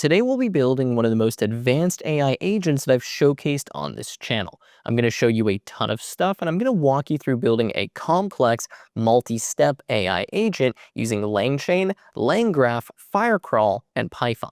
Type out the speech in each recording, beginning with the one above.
Today we'll be building one of the most advanced AI agents that I've showcased on this channel. I'm going to show you a ton of stuff and I'm going to walk you through building a complex multi-step AI agent using LangChain, LangGraph, Firecrawl, and Python.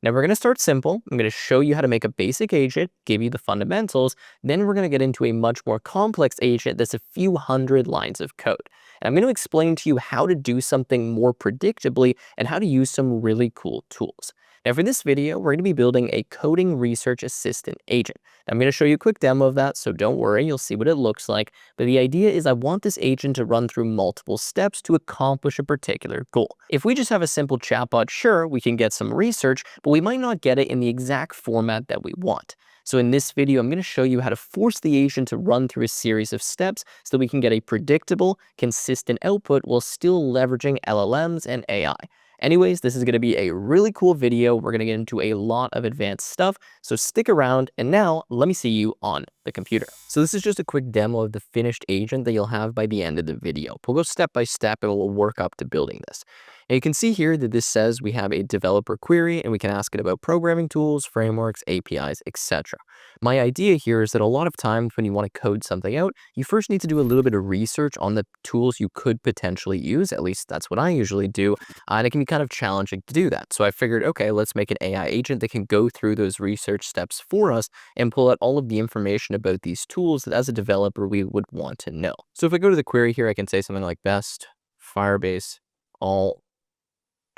Now we're going to start simple. I'm going to show you how to make a basic agent, give you the fundamentals, then we're going to get into a much more complex agent that's a few hundred lines of code. And I'm going to explain to you how to do something more predictably and how to use some really cool tools. Now for this video, we're going to be building a coding research assistant agent. I'm going to show you a quick demo of that, so don't worry, you'll see what it looks like. But the idea is I want this agent to run through multiple steps to accomplish a particular goal. If we just have a simple chatbot, sure, we can get some research, but we might not get it in the exact format that we want. So in this video, I'm going to show you how to force the agent to run through a series of steps so that we can get a predictable, consistent output while still leveraging LLMs and AI. Anyways, this is going to be a really cool video. We're going to get into a lot of advanced stuff, so stick around. And now let me see you on the computer. So this is just a quick demo of the finished agent that you'll have by the end of the video. We'll go step by step and we'll work up to building this. And you can see here that this says we have a developer query and we can ask it about programming tools, frameworks, APIs, etc. My idea here is that a lot of times when you want to code something out, you first need to do a little bit of research on the tools you could potentially use. At least that's what I usually do. And it can be kind of challenging to do that. So I figured, okay, let's make an AI agent that can go through those research steps for us and pull out all of the information about these tools that as a developer we would want to know. So if I go to the query here, I can say something like best Firebase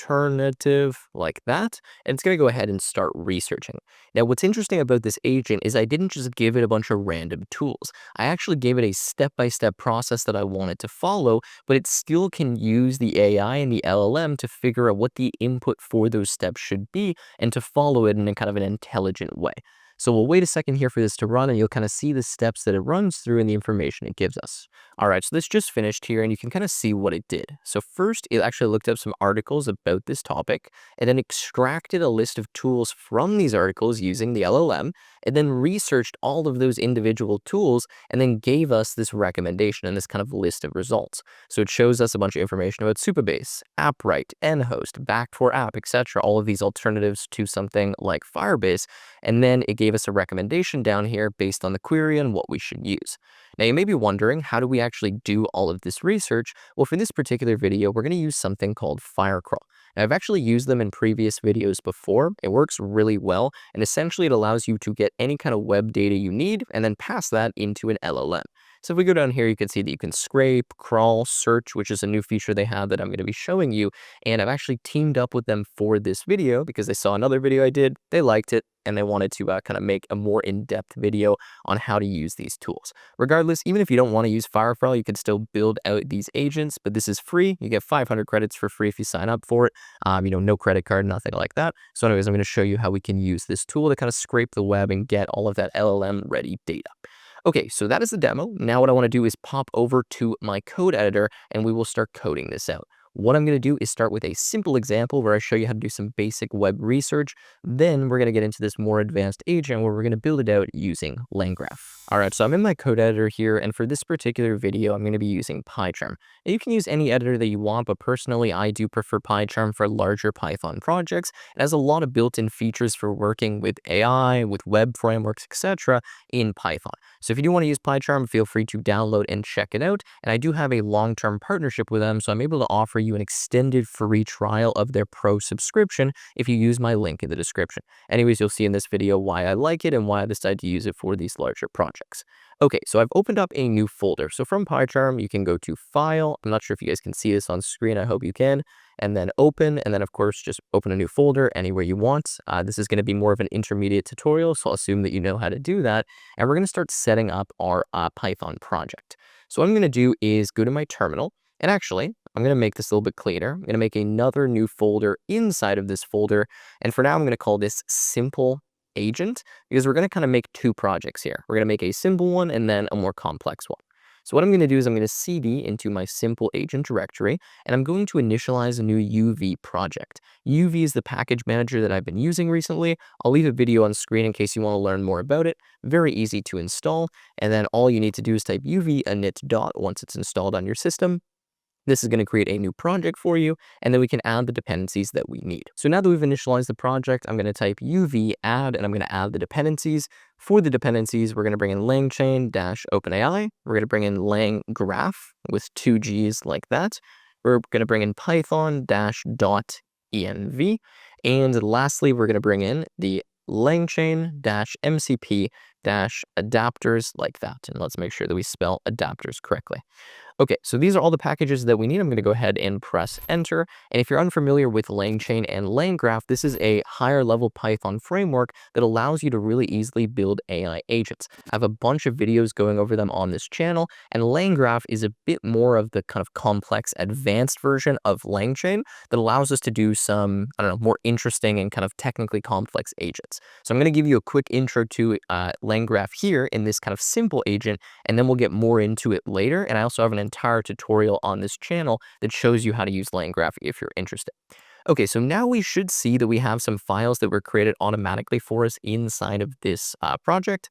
alternative like that, and it's going to go ahead and start researching. Now what's interesting about this agent is I didn't just give it a bunch of random tools. I actually gave it a step-by-step process that I wanted to follow, but it still can use the AI and the LLM to figure out what the input for those steps should be and to follow it in a kind of an intelligent way. So we'll wait a second here for this to run and you'll kind of see the steps that it runs through and the information it gives us. All right, so this just finished here and you can kind of see what it did. So first, it actually looked up some articles about this topic and then extracted a list of tools from these articles using the LLM and then researched all of those individual tools and then gave us this recommendation and this kind of list of results. So it shows us a bunch of information about Supabase, AppWrite, nhost, Back4App, etc. All of these alternatives to something like Firebase. And then it gave us a recommendation down here based on the query and what we should use. Now you may be wondering, how do we actually do all of this research? Well, for this particular video, we're going to use something called Firecrawl. Now, I've actually used them in previous videos before. It works really well, and essentially it allows you to get any kind of web data you need and then pass that into an LLM. So if we go down here, you can see that you can scrape, crawl, search, which is a new feature they have that I'm going to be showing you. And I've actually teamed up with them for this video because they saw another video I did, they liked it, and they wanted to kind of make a more in-depth video on how to use these tools. Regardless, even if you don't want to use Firecrawl, you can still build out these agents, but this is free. You get 500 credits for free if you sign up for it. No credit card, nothing like that. So anyways, I'm going to show you how we can use this tool to kind of scrape the web and get all of that LLM ready data. Okay, so that is the demo. Now what I want to do is pop over to my code editor and we will start coding this out. What I'm going to do is start with a simple example where I show you how to do some basic web research. Then we're going to get into this more advanced agent where we're going to build it out using LangGraph. All right, so I'm in my code editor here, and for this particular video, I'm going to be using PyCharm. Now, you can use any editor that you want, but personally, I do prefer PyCharm for larger Python projects. It has a lot of built-in features for working with AI, with web frameworks, etc. in Python. So if you do want to use PyCharm, feel free to download and check it out. And I do have a long-term partnership with them, so I'm able to offer you an extended free trial of their pro subscription if you use my link in the description. Anyways, you'll see in this video why I like it and why I decided to use it for these larger projects. Okay, so I've opened up a new folder. So from PyCharm, you can go to File. I'm not sure if you guys can see this on screen. I hope you can. And then Open, and then of course, just open a new folder anywhere you want. This is going to be more of an intermediate tutorial, so I'll assume that you know how to do that. And we're going to start setting up our Python project. So what I'm going to do is go to my terminal. And actually, I'm going to make this a little bit cleaner. I'm going to make another new folder inside of this folder. And for now, I'm going to call this Simple Agent because we're going to kind of make two projects here. We're going to make a simple one and then a more complex one. So what I'm going to do is I'm going to cd into my Simple Agent directory, and I'm going to initialize a new UV project. UV is the package manager that I've been using recently. I'll leave a video on screen in case you want to learn more about it. Very easy to install. And then all you need to do is type UV init dot once it's installed on your system. This is going to create a new project for you, and then we can add the dependencies that we need. So now that we've initialized the project, I'm going to type uv add, and I'm going to add the dependencies. For the dependencies, we're going to bring in LangChain -OpenAI. We're going to bring in LangGraph with 2 G's like that. We're going to bring in Python -.env. And lastly, we're going to bring in the LangChain -MCP adapters like that. And let's make sure that we spell adapters correctly. Okay, so these are all the packages that we need. I'm going to go ahead and press enter. And if you're unfamiliar with LangChain and LangGraph, this is a higher level Python framework that allows you to really easily build AI agents. I have a bunch of videos going over them on this channel, and LangGraph is a bit more of the kind of complex, advanced version of LangChain that allows us to do some, I don't know, more interesting and kind of technically complex agents. So I'm going to give you a quick intro to LangGraph here in this kind of simple agent, and then we'll get more into it later. And I also have an entire tutorial on this channel that shows you how to use LangGraph if you're interested. Okay, so now we should see that we have some files that were created automatically for us inside of this project.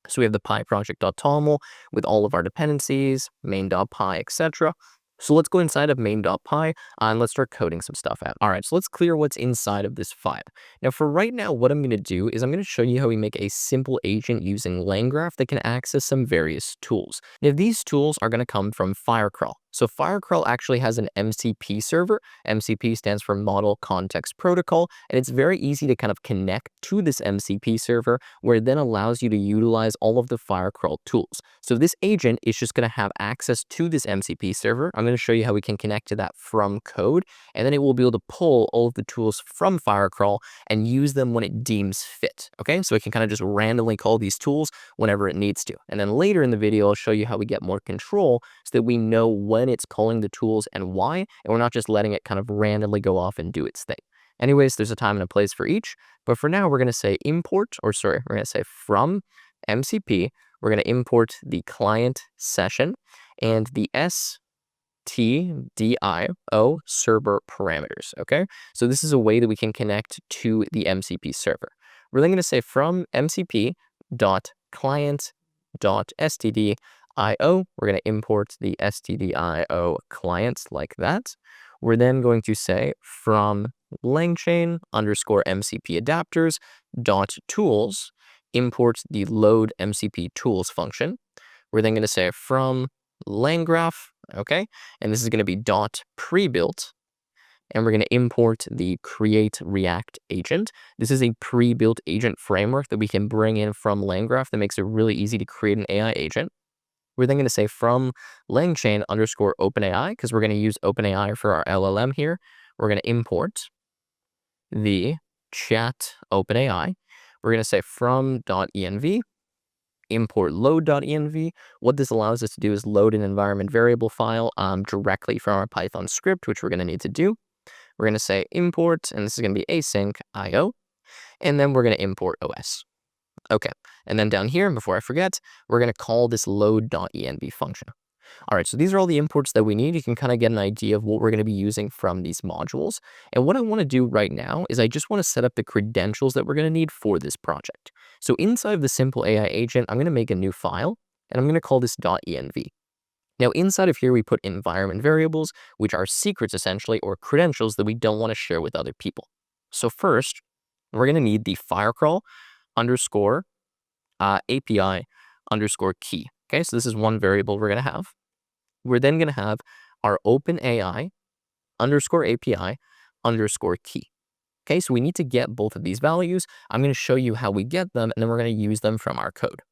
So we have the pyproject.toml with all of our dependencies, main.py, etc. So let's go inside of main.py and let's start coding some stuff out. All right, so let's clear what's inside of this file. Now for right now, what I'm going to do is I'm going to show you how we make a simple agent using LangGraph that can access some various tools. Now these tools are going to come from Firecrawl. So Firecrawl actually has an MCP server. MCP stands for Model Context Protocol, and it's very easy to kind of connect to this MCP server, where it then allows you to utilize all of the Firecrawl tools. So this agent is just going to have access to this MCP server. I'm going to show you how we can connect to that from code, and then it will be able to pull all of the tools from Firecrawl and use them when it deems fit. Okay, so it can kind of just randomly call these tools whenever it needs to. And then later in the video, I'll show you how we get more control so that we know when it's calling the tools and why, and we're not just letting it kind of randomly go off and do its thing. Anyways, there's a time and a place for each, but for now we're going to say import, or sorry, we're going to say from MCP, we're going to import the client session and the stdio server parameters, okay? So this is a way that we can connect to the MCP server. We're then going to say from mcp.client.stdio, we're going to import the stdio clients like that. We're then going to say from LangChain _MCP adapters .tools, import the load MCP tools function. We're then going to say from LangGraph, okay, and this is going to be .prebuilt, and we're going to import the create React agent. This is a pre-built agent framework that we can bring in from LangGraph that makes it really easy to create an AI agent. We're then going to say from LangChain _OpenAI, because we're going to use OpenAI for our LLM here. We're going to import the chat OpenAI. We're going to say from .env, import load.env. What this allows us to do is load an environment variable file directly from our Python script, which we're going to need to do. We're going to say import, and this is going to be async IO, and then we're going to import OS. Okay, and then down here, before I forget, we're going to call this load.env function. All right, so these are all the imports that we need. You can kind of get an idea of what we're going to be using from these modules. And what I want to do right now is I just want to set up the credentials that we're going to need for this project. So inside of the simple AI agent, I'm going to make a new file, and I'm going to call this .env. Now, inside of here, we put environment variables, which are secrets essentially, or credentials that we don't want to share with other people. So first, we're going to need the Firecrawl _API _key. Okay, so this is one variable we're going to have. We're then going to have our OpenAI _API _key. Okay, so we need to get both of these values. I'm going to show you how we get them, and then we're going to use them from our code.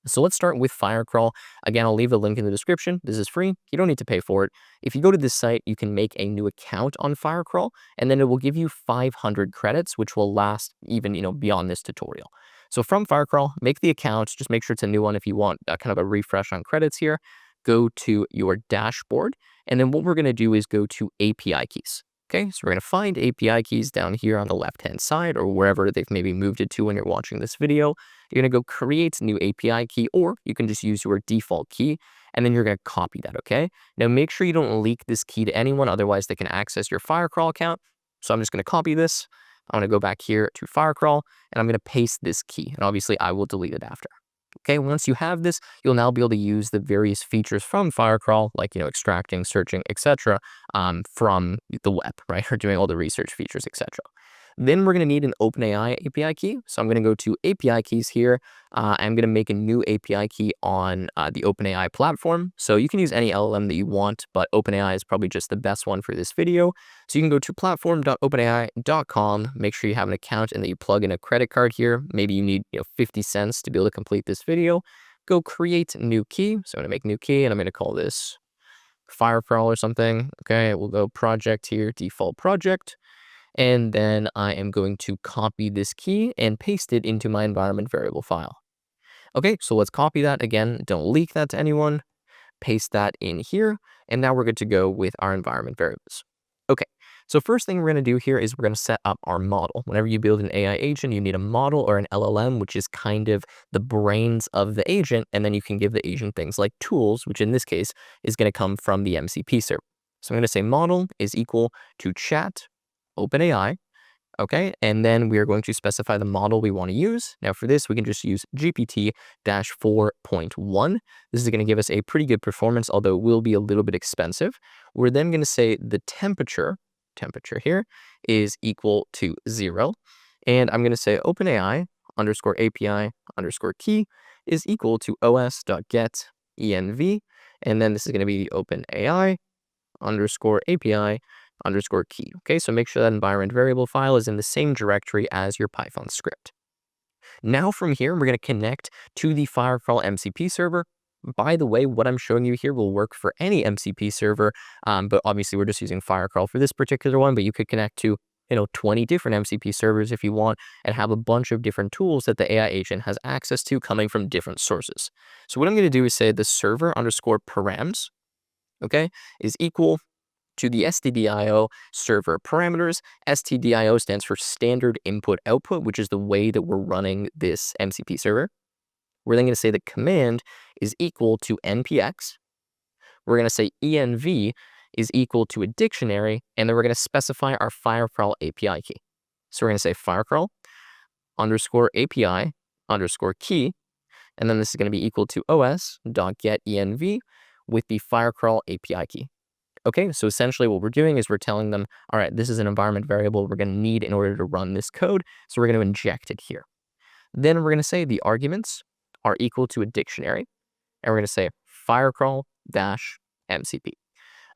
So let's start with Firecrawl. Again, I'll leave a link in the description. This is free. You don't need to pay for it. If you go to this site, you can make a new account on Firecrawl, and then it will give you 500 credits, which will last even, beyond this tutorial. So from Firecrawl, make the account. Just make sure it's a new one if you want kind of a refresh on credits here. Go to your dashboard, and then what we're going to do is go to API keys. Okay, so we're going to find API keys down here on the left-hand side, or wherever they've maybe moved it to when you're watching this video. You're going to go create new API key, or you can just use your default key, and then you're going to copy that, okay? Now, make sure you don't leak this key to anyone, otherwise they can access your Firecrawl account. So I'm just going to copy this. I'm going to go back here to Firecrawl, and I'm going to paste this key, and obviously I will delete it after. Okay, once you have this, you'll now be able to use the various features from Firecrawl, like, extracting, searching, etc., from the web, right? Or doing all the research features, etc. Then we're going to need an OpenAI API key. So I'm going to go to API keys here. I'm going to make a new API key on the OpenAI platform. So you can use any LLM that you want, but OpenAI is probably just the best one for this video. So you can go to platform.openai.com, make sure you have an account and that you plug in a credit card here. Maybe you need 50 cents to be able to complete this video. Go create new key. So I'm going to make new key and I'm going to call this Firecrawl or something. Okay, we'll go project here, default project. And then I am going to copy this key and paste it into my environment variable file. Okay, so let's copy that again. Don't leak that to anyone. Paste that in here. And now we're good to go with our environment variables. Okay, so first thing we're going to do here is we're going to set up our model. Whenever you build an AI agent, you need a model or an LLM, which is kind of the brains of the agent. And then you can give the agent things like tools, which in this case is going to come from the MCP server. So I'm going to say model is equal to chat OpenAI. Okay, and then we are going to specify the model we want to use. Now for this, we can just use GPT-4.1. This is going to give us a pretty good performance, although it will be a little bit expensive. We're then going to say the temperature here is equal to 0. And I'm going to say OpenAI underscore API underscore key is equal to os.get env. And then this is going to be OpenAI underscore API underscore key. Okay, so make sure that environment variable file is in the same directory as your Python script. Now from here, we're going to connect to the Firecrawl MCP server. By the way, what I'm showing you here will work for any MCP server, but obviously we're just using Firecrawl for this particular one, but you could connect to 20 different MCP servers if you want and have a bunch of different tools that the AI agent has access to coming from different sources. So what I'm going to do is say the server underscore params, okay, is equal to the stdio server parameters. Stdio stands for standard input output, which is the way that we're running this MCP server. We're then going to say the command is equal to npx. We're going to say env is equal to a dictionary, and then we're going to specify our Firecrawl API key. So we're going to say Firecrawl underscore API underscore key, and then this is going to be equal to os.getEnv with the Firecrawl API key. Okay, so essentially what we're doing is we're telling them, all right, this is an environment variable we're going to need in order to run this code, so we're going to inject it here. Then we're going to say the arguments are equal to a dictionary, and we're going to say Firecrawl-MCP.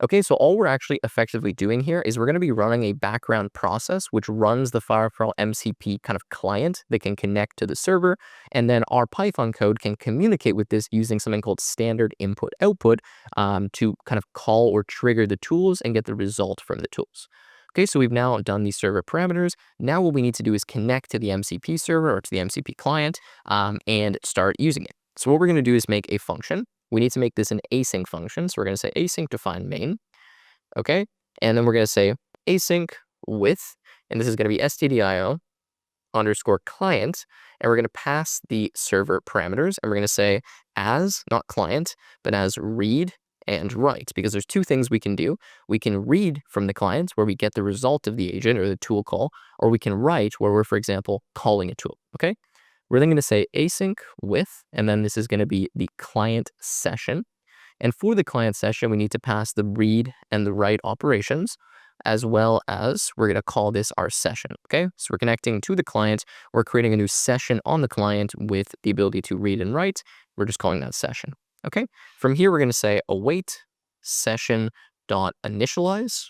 Okay, so all we're actually effectively doing here is we're going to be running a background process which runs the Firecrawl MCP kind of client that can connect to the server, and then our Python code can communicate with this using something called standard input output to kind of call or trigger the tools and get the result from the tools. Okay, so we've now done these server parameters. Now what we need to do is connect to the MCP server or to the MCP client and start using it. So what we're going to do is make a function. We need to make this an async function. So we're going to say async define main. Okay. And then we're going to say async with, and this is going to be stdio underscore client. And we're going to pass the server parameters. And we're going to say as, not client, but as read and write, because there's two things we can do. We can read from the client where we get the result of the agent or the tool call, or we can write where we're, for example, calling a tool. Okay. We're then going to say async with, and then this is going to be the client session. And for the client session, we need to pass the read and the write operations, as well as we're going to call this our session. Okay, so we're connecting to the client. We're creating a new session on the client with the ability to read and write. We're just calling that session. Okay, from here, we're going to say await session.initialize.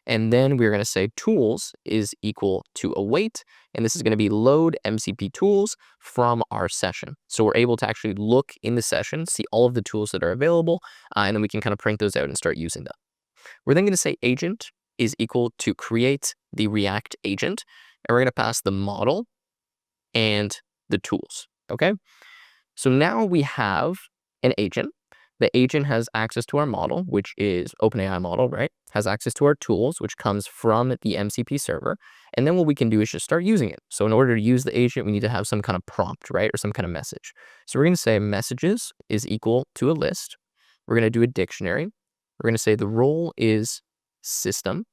And then we're going to say tools is equal to await. And this is going to be load MCP tools from our session. So we're able to actually look in the session, see all of the tools that are available, and then we can kind of print those out and start using them. We're then going to say agent is equal to create the React agent. And we're going to pass the model and the tools. Okay. So now we have an agent. The agent has access to our model, which is OpenAI model, right? Has access to our tools, which comes from the MCP server. And then what we can do is just start using it. So in order to use the agent, we need to have some kind of prompt, right? Or some kind of message. So we're going to say messages is equal to a list. We're going to do a dictionary. We're going to say the role is system.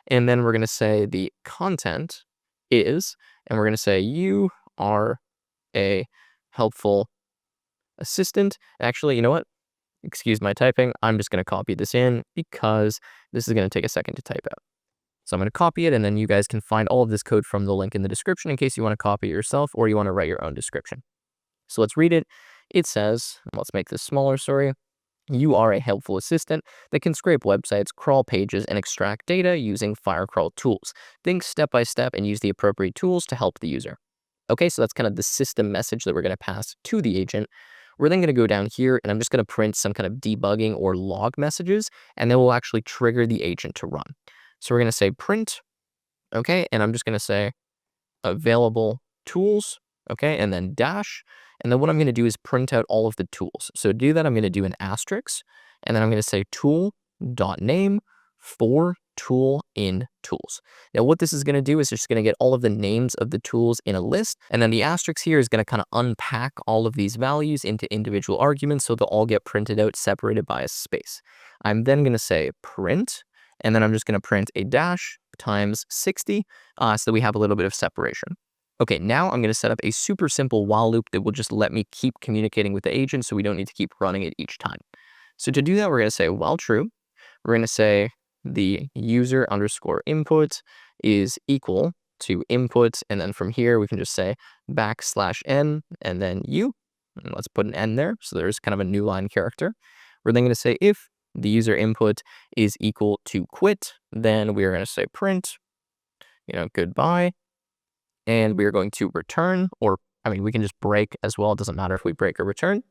And then we're going to say the content is, and we're going to say you are a helpful assistant. Actually, you know what? Excuse my typing. I'm just going to copy this in because this is going to take a second to type out. So I'm going to copy it, and then you guys can find all of this code from the link in the description in case you want to copy it yourself or you want to write your own description. So let's read it. It says, let's make this smaller, sorry. You are a helpful assistant that can scrape websites, crawl pages, and extract data using Firecrawl tools. Think step by step and use the appropriate tools to help the user. Okay, so that's kind of the system message that we're going to pass to the agent. We're then going to go down here, and I'm just going to print some kind of debugging or log messages, and then we'll actually trigger the agent to run. So we're going to say print, okay, and I'm just going to say available tools, okay, and then dash. And then what I'm going to do is print out all of the tools. So to do that, I'm going to do an asterisk, and then I'm going to say tool.name for tool in tools. Now what this is going to do is just going to get all of the names of the tools in a list, and then the asterisk here is going to kind of unpack all of these values into individual arguments so they'll all get printed out separated by a space. I'm then going to say print, and then I'm just going to print a dash times 60 so that we have a little bit of separation. Okay, now I'm going to set up a super simple while loop that will just let me keep communicating with the agent so we don't need to keep running it each time. So to do that, we're going to say while true, we're going to say the user underscore input is equal to input, and then from here we can just say \n and then u, and let's put an n there so there's kind of a new line character. We're then going to say if the user input is equal to quit, then we are going to say print, goodbye, and we are going to return, or we can just break as well. It doesn't matter if we break or return.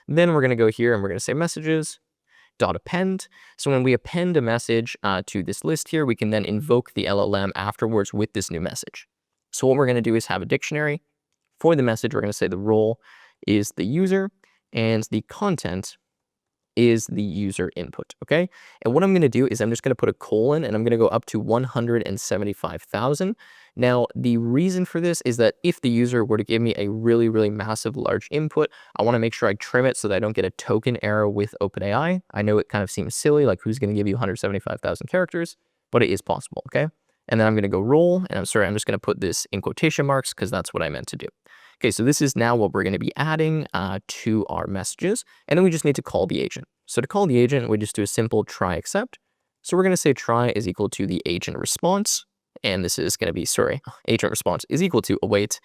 Then we're going to go here and we're going to say messages dot append. So when we append a message to this list here, we can then invoke the LLM afterwards with this new message. So what we're going to do is have a dictionary. For the message, we're going to say the role is the user and the content is the user input, okay? And what I'm going to do is I'm just going to put a colon and I'm going to go up to 175,000. Now, the reason for this is that if the user were to give me a really, really massive large input, I want to make sure I trim it so that I don't get a token error with OpenAI. I know it kind of seems silly, like who's going to give you 175,000 characters, but it is possible, okay? And then I'm going to go roll, and I'm just going to put this in quotation marks because that's what I meant to do. Okay, so this is now what we're going to be adding to our messages, and then we just need to call the agent. So to call the agent, we just do a simple try except. So we're going to say try is equal to the agent response, and this is going to be, agent response is equal to await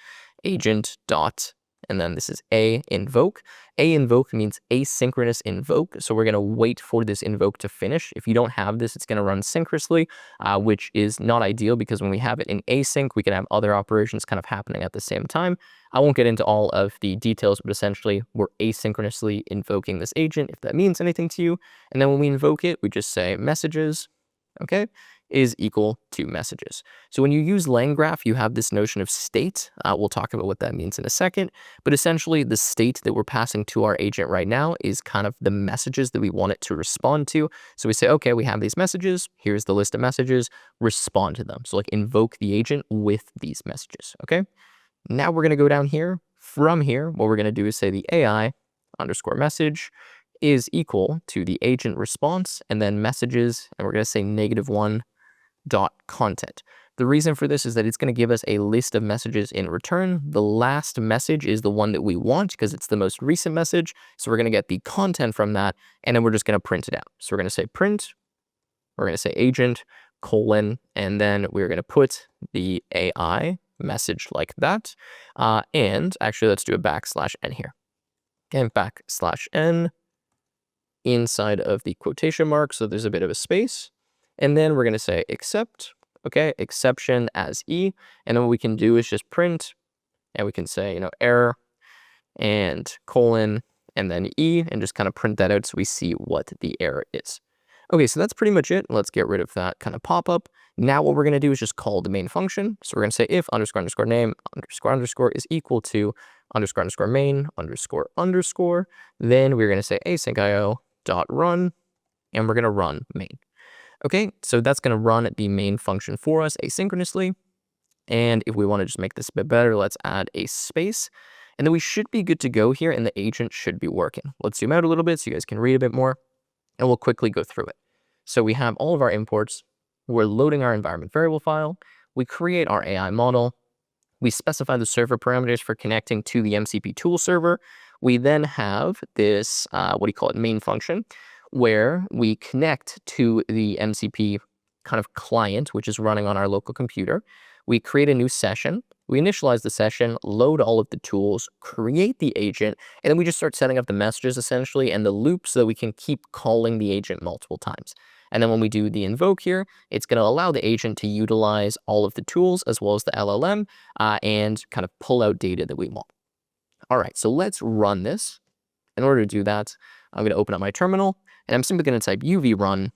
agent dot, and then this is a invoke. A invoke means asynchronous invoke, so we're going to wait for this invoke to finish. If you don't have this, it's going to run synchronously, which is not ideal because when we have it in async, we can have other operations kind of happening at the same time. I won't get into all of the details, but essentially we're asynchronously invoking this agent, if that means anything to you. And then when we invoke it, we just say messages, okay, is equal to messages. So when you use LangGraph, you have this notion of state. We'll talk about what that means in a second, but essentially the state that we're passing to our agent right now is kind of the messages that we want it to respond to. So we say, okay, we have these messages. Here's the list of messages, respond to them. So like invoke the agent with these messages, okay? Now we're gonna go down here. From here, what we're gonna do is say the AI underscore message is equal to the agent response and then messages, and we're gonna say -1 dot content. The reason for this is that it's going to give us a list of messages in return. The last message is the one that we want because it's the most recent message. So we're going to get the content from that, and then we're just going to print it out. So we're going to say print, we're going to say agent, colon, and then we're going to put the AI message like that. And actually, let's do a \n here. And \n inside of the quotation mark, so there's a bit of a space. And then we're going to say except, okay, exception as E. And then what we can do is just print, and we can say, error and colon, and then E, and just kind of print that out so we see what the error is. Okay, so that's pretty much it. Let's get rid of that kind of pop-up. Now what we're going to do is just call the main function. So we're going to say if underscore underscore name underscore underscore is equal to underscore underscore main underscore underscore. Then we're going to say async IO dot run, and we're going to run main. Okay, so that's going to run the main function for us asynchronously. And if we want to just make this a bit better, let's add a space. And then we should be good to go here, and the agent should be working. Let's zoom out a little bit so you guys can read a bit more, and we'll quickly go through it. So we have all of our imports. We're loading our environment variable file. We create our AI model. We specify the server parameters for connecting to the MCP tool server. We then have this, what do you call it, main function, where we connect to the MCP kind of client, which is running on our local computer. We create a new session. We initialize the session, load all of the tools, create the agent, and then we just start setting up the messages essentially and the loop so that we can keep calling the agent multiple times. And then when we do the invoke here, it's going to allow the agent to utilize all of the tools as well as the LLM and kind of pull out data that we want. All right, so let's run this. In order to do that, I'm going to open up my terminal, and I'm simply going to type uv run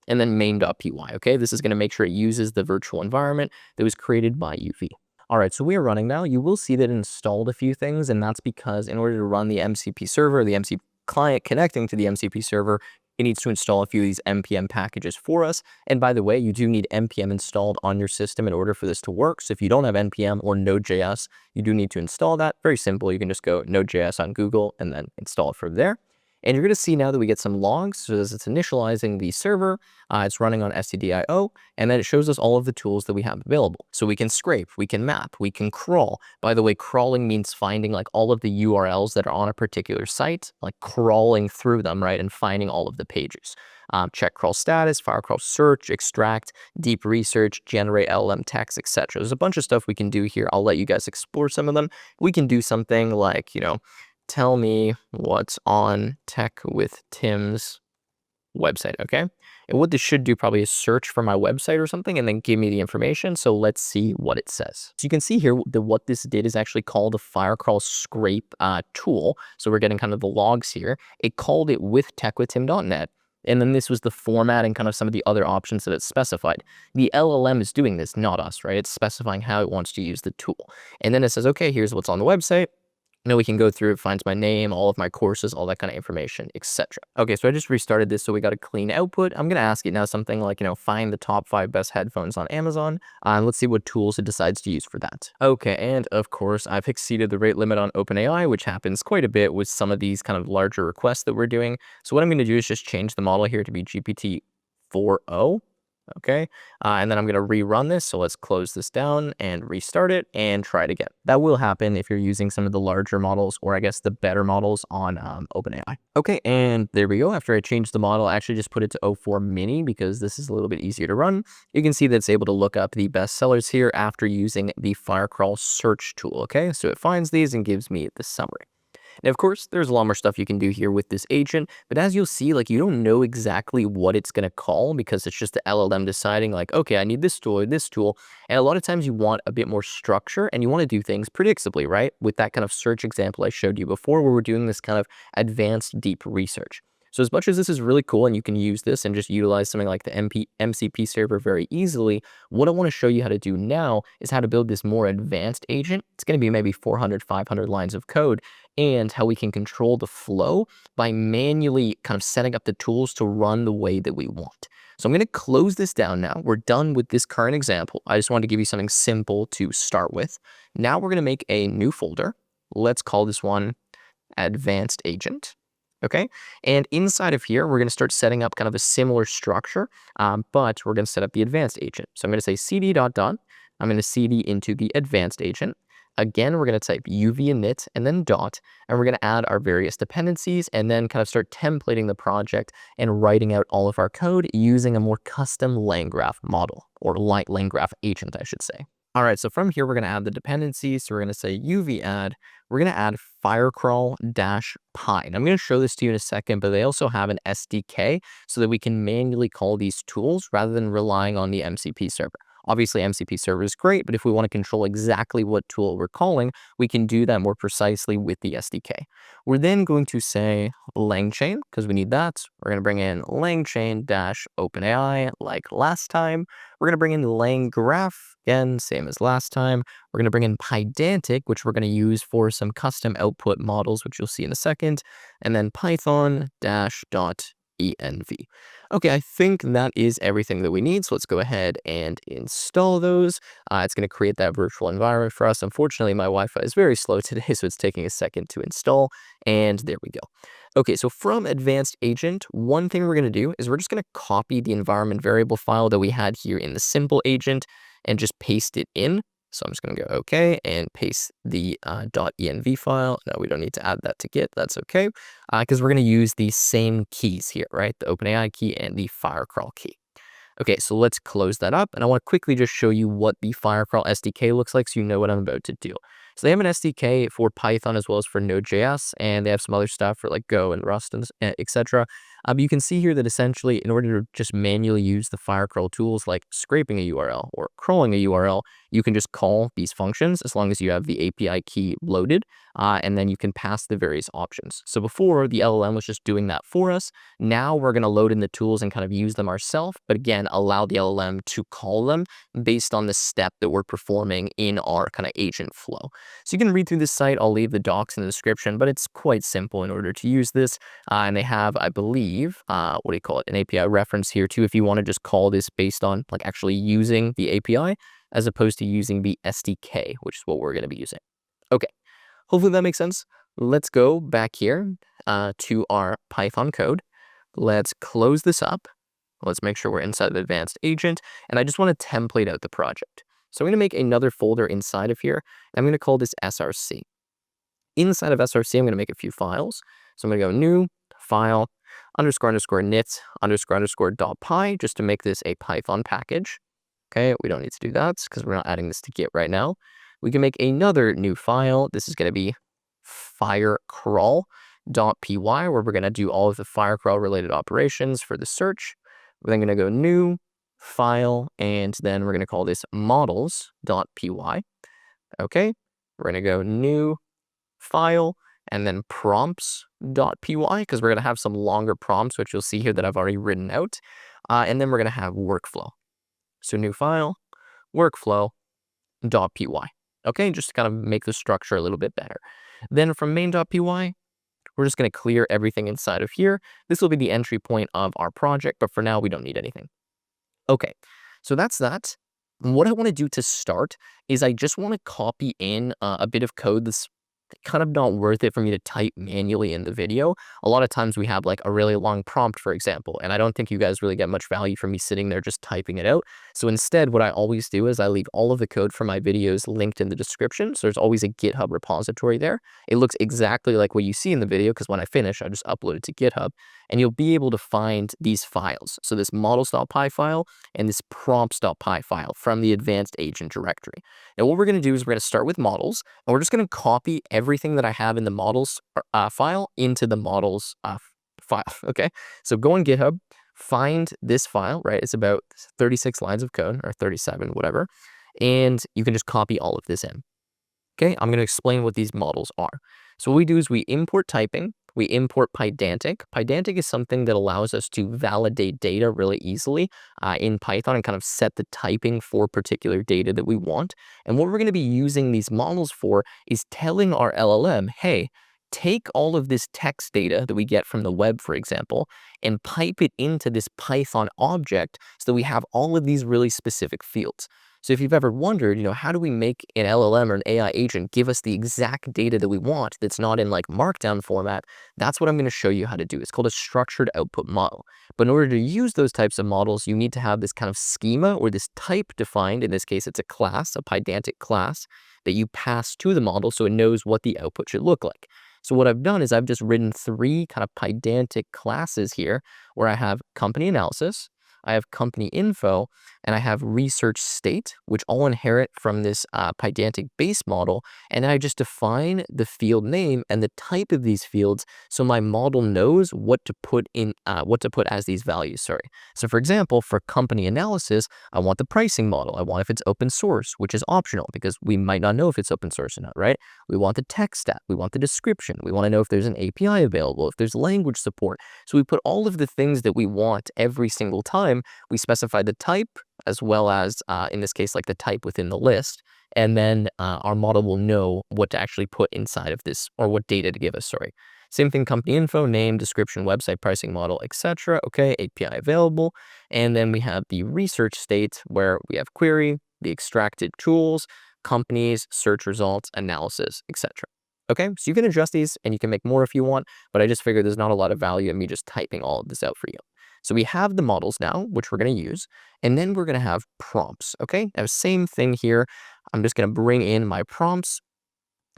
and then main.py, okay? This is going to make sure it uses the virtual environment that was created by UV. All right, so we are running now. You will see that it installed a few things, and that's because in order to run the MCP server, the MCP client connecting to the MCP server, it needs to install a few of these npm packages for us. And by the way, you do need npm installed on your system in order for this to work. So if you don't have npm or Node.js, you do need to install that. Very simple. You can just go Node.js on Google and then install it from there. And you're going to see now that we get some logs. So as it's initializing the server, it's running on stdio, and then it shows us all of the tools that we have available. So we can scrape, we can map, we can crawl. By the way, crawling means finding like all of the URLs that are on a particular site, like crawling through them, right, and finding all of the pages. Check crawl status, Firecrawl search, extract, deep research, generate LLM text, etc. There's a bunch of stuff we can do here. I'll let you guys explore some of them. We can do something like, tell me what's on Tech with Tim's website, okay? And what this should do probably is search for my website or something and then give me the information. So let's see what it says. So you can see here that what this did is actually called the Firecrawl scrape tool. So we're getting kind of the logs here. It called it with techwithtim.net. And then this was the format and kind of some of the other options that it specified. The LLM is doing this, not us, right? It's specifying how it wants to use the tool. And then it says, okay, here's what's on the website. Now we can go through, it finds my name, all of my courses, all that kind of information, etc. Okay, so I just restarted this, so we got a clean output. I'm going to ask it now something like, find the top 5 best headphones on Amazon. Let's see what tools it decides to use for that. Okay, and of course, I've exceeded the rate limit on OpenAI, which happens quite a bit with some of these kind of larger requests that we're doing. So what I'm going to do is just change the model here to be GPT 4o. Okay, and then I'm going to rerun this. So let's close this down and restart it and try it again. That will happen if you're using some of the larger models, or I guess the better models on OpenAI. Okay, and there we go. After I changed the model, I actually just put it to O4 mini because this is a little bit easier to run. You can see that it's able to look up the best sellers here after using the Firecrawl search tool. Okay, so it finds these and gives me the summary. Now, of course, there's a lot more stuff you can do here with this agent, but as you'll see, you don't know exactly what it's going to call because it's just the LLM deciding okay, I need this tool or this tool. And a lot of times you want a bit more structure and you want to do things predictably, right? With that kind of search example I showed you before, where we're doing this kind of advanced deep research. So as much as this is really cool and you can use this and just utilize something like the MCP server very easily, what I want to show you how to do now is how to build this more advanced agent. It's going to be maybe 400, 500 lines of code, and how we can control the flow by manually kind of setting up the tools to run the way that we want. So I'm going to close this down now. We're done with this current example. I just wanted to give you something simple to start with. Now we're going to make a new folder. Let's call this one Advanced Agent. Okay, and inside of here, we're going to start setting up kind of a similar structure, but we're going to set up the advanced agent. So I'm going to say cd ... I'm going to cd into the advanced agent. Again, we're going to type uv init and then dot, and we're going to add our various dependencies and then kind of start templating the project and writing out all of our code using a more custom LangGraph model, or LangGraph agent, I should say. All right, so from here, we're going to add the dependencies. So we're going to say uv add. We're going to add Firecrawl-Pine. I'm going to show this to you in a second, but they also have an SDK so that we can manually call these tools rather than relying on the MCP server. Obviously, MCP server is great, but if we want to control exactly what tool we're calling, we can do that more precisely with the SDK. We're then going to say LangChain, because we need that. We're going to bring in LangChain-OpenAI like last time. We're going to bring in LangGraph, again, same as last time. We're going to bring in Pydantic, which we're going to use for some custom output models, which you'll see in a second. And then Python-.env. Okay, I think that is everything that we need. So let's go ahead and install those. It's going to create that virtual environment for us. Unfortunately, my Wi-Fi is very slow today, so it's taking a second to install. And there we go. Okay, so from Advanced Agent, one thing we're going to do is we're just going to copy the environment variable file that we had here in the simple agent and just paste it in. So I'm just going to go OK and paste the .env file. No, we don't need to add that to Git. That's OK, because we're going to use the same keys here, right? The OpenAI key and the Firecrawl key. Okay, so let's close that up, and I want to quickly just show you what the Firecrawl SDK looks like so you know what I'm about to do. So they have an SDK for Python as well as for Node.js, and they have some other stuff for like Go and Rust and etc. You can see here that essentially in order to just manually use the Firecrawl tools like scraping a URL or crawling a URL, you can just call these functions as long as you have the API key loaded, and then you can pass the various options. So before, the LLM was just doing that for us. Now we're going to load in the tools and kind of use them ourselves, but again, allow the LLM to call them based on the step that we're performing in our kind of agent flow. So you can read through this site. I'll leave the docs in the description, but it's quite simple in order to use this. And they have, I believe, what do you call it? An API reference here too, if you want to just call this based on like actually using the API as opposed to using the SDK, which is what we're going to be using. Okay, hopefully that makes sense. Let's go back here to our Python code. Let's close this up. Let's make sure we're inside the advanced agent. And I just want to template out the project. So I'm going to make another folder inside of here. I'm going to call this src. Inside of src, I'm going to make a few files. So I'm going to go new, file, __init, __.py, just to make this a Python package. Okay, we don't need to do that because we're not adding this to Git right now. We can make another new file. This is going to be Firecrawl.py, where we're going to do all of the Firecrawl related operations for the search. We're then going to go new, file, and then we're going to call this models.py. Okay, we're going to go new, file, and then prompts.py, because we're going to have some longer prompts, which you'll see here that I've already written out. And then we're going to have workflow. So new file, workflow.py. Okay, just to kind of make the structure a little bit better. Then from main.py, we're just going to clear everything inside of here. This will be the entry point of our project, but for now, we don't need anything. Okay, so that's that. What I want to do to start is I just want to copy in a bit of code that's kind of not worth it for me to type manually in the video. A lot of times we have like a really long prompt, for example, and I don't think you guys really get much value from me sitting there just typing it out. So instead, what I always do is I leave all of the code for my videos linked in the description. So there's always a GitHub repository there. It looks exactly like what you see in the video because when I finish, I just upload it to GitHub and you'll be able to find these files. So this models.py file and this prompts.py file from the advanced agent directory. Now what we're going to do is we're going to start with models and we're just going to copy everything that I have in the models file into the models file. Okay, so go on GitHub, find this file, right? It's about 36 lines of code or 37, whatever. And you can just copy all of this in. Okay, I'm going to explain what these models are. So what we do is we import typing, we import Pydantic. Pydantic is something that allows us to validate data really easily in Python and kind of set the typing for particular data that we want. And what we're going to be using these models for is telling our LLM, hey, take all of this text data that we get from the web, for example, and pipe it into this Python object so that we have all of these really specific fields. So if you've ever wondered, how do we make an LLM or an AI agent give us the exact data that we want that's not in like markdown format, that's what I'm going to show you how to do. It's called a structured output model. But in order to use those types of models, you need to have this kind of schema or this type defined. In this case, it's a class, a Pydantic class that you pass to the model so it knows what the output should look like. So what I've done is I've just written 3 kind of Pydantic classes here where I have company analysis, I have company info, and I have research state, which all inherit from this Pydantic base model. And then I just define the field name and the type of these fields so my model knows what to put in, what to put as these values, sorry. So for example, for company analysis, I want the pricing model. I want if it's open source, which is optional because we might not know if it's open source or not, right? We want the tech stack. We want the description. We want to know if there's an API available, if there's language support. So we put all of the things that we want every single time. We specify the type as well as, in this case, like the type within the list. And then our model will know what to actually put inside of this or what data to give us, sorry. Same thing, company info, name, description, website, pricing model, etc. Okay, API available. And then we have the research state where we have query, the extracted tools, companies, search results, analysis, etc. Okay, so you can adjust these and you can make more if you want, but I just figured there's not a lot of value in me just typing all of this out for you. So we have the models now, which we're going to use, and then we're going to have prompts, okay? Now, same thing here. I'm just going to bring in my prompts.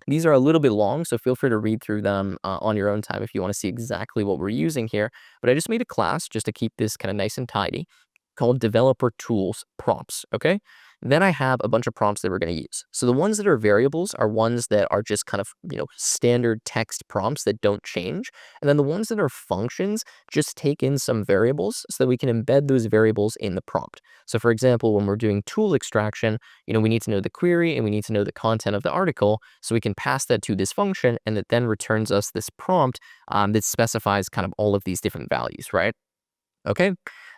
These are a little bit long, so feel free to read through them on your own time if you want to see exactly what we're using here. But I just made a class just to keep this kind of nice and tidy called developer tools prompts, okay? Then I have a bunch of prompts that we're going to use. So the ones that are variables are ones that are just kind of, standard text prompts that don't change. And then the ones that are functions just take in some variables so that we can embed those variables in the prompt. So for example, when we're doing tool extraction, we need to know the query and we need to know the content of the article so we can pass that to this function and it then returns us this prompt that specifies kind of all of these different values, right? Okay.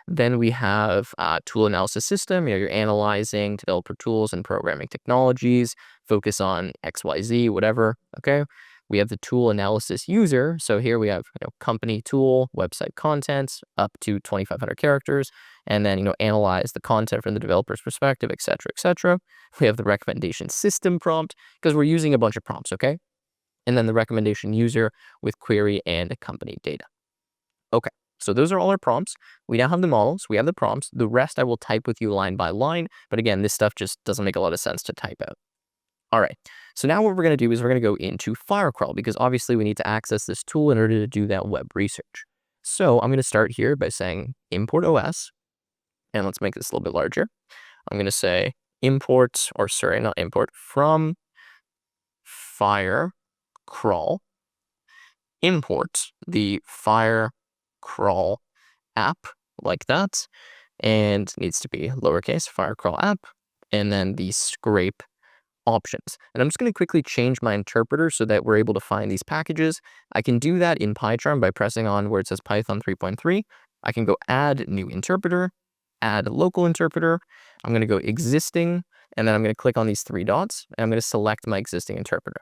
Then we have tool analysis system. You're analyzing developer tools and programming technologies, focus on XYZ, whatever. Okay. We have the tool analysis user. So here we have company tool, website contents up to 2,500 characters, and then analyze the content from the developer's perspective, et cetera, et cetera. We have the recommendation system prompt because we're using a bunch of prompts. Okay. And then the recommendation user with query and company data. Okay. So those are all our prompts. We now have the models. We have the prompts. The rest I will type with you line by line. But again, this stuff just doesn't make a lot of sense to type out. All right. So now what we're going to do is we're going to go into Firecrawl because obviously we need to access this tool in order to do that web research. So I'm going to start here by saying import OS. And let's make this a little bit larger. I'm going to say import, or sorry, not import, from Firecrawl. Import the Firecrawl app like that, and needs to be lowercase Firecrawl app, and then the scrape options. And I'm just going to quickly change my interpreter so that we're able to find these packages. I can do that in PyCharm by pressing on where it says Python 3.3. I can go add new interpreter, add local interpreter. I'm going to go existing, and then I'm going to click on these three dots, and I'm going to select my existing interpreter.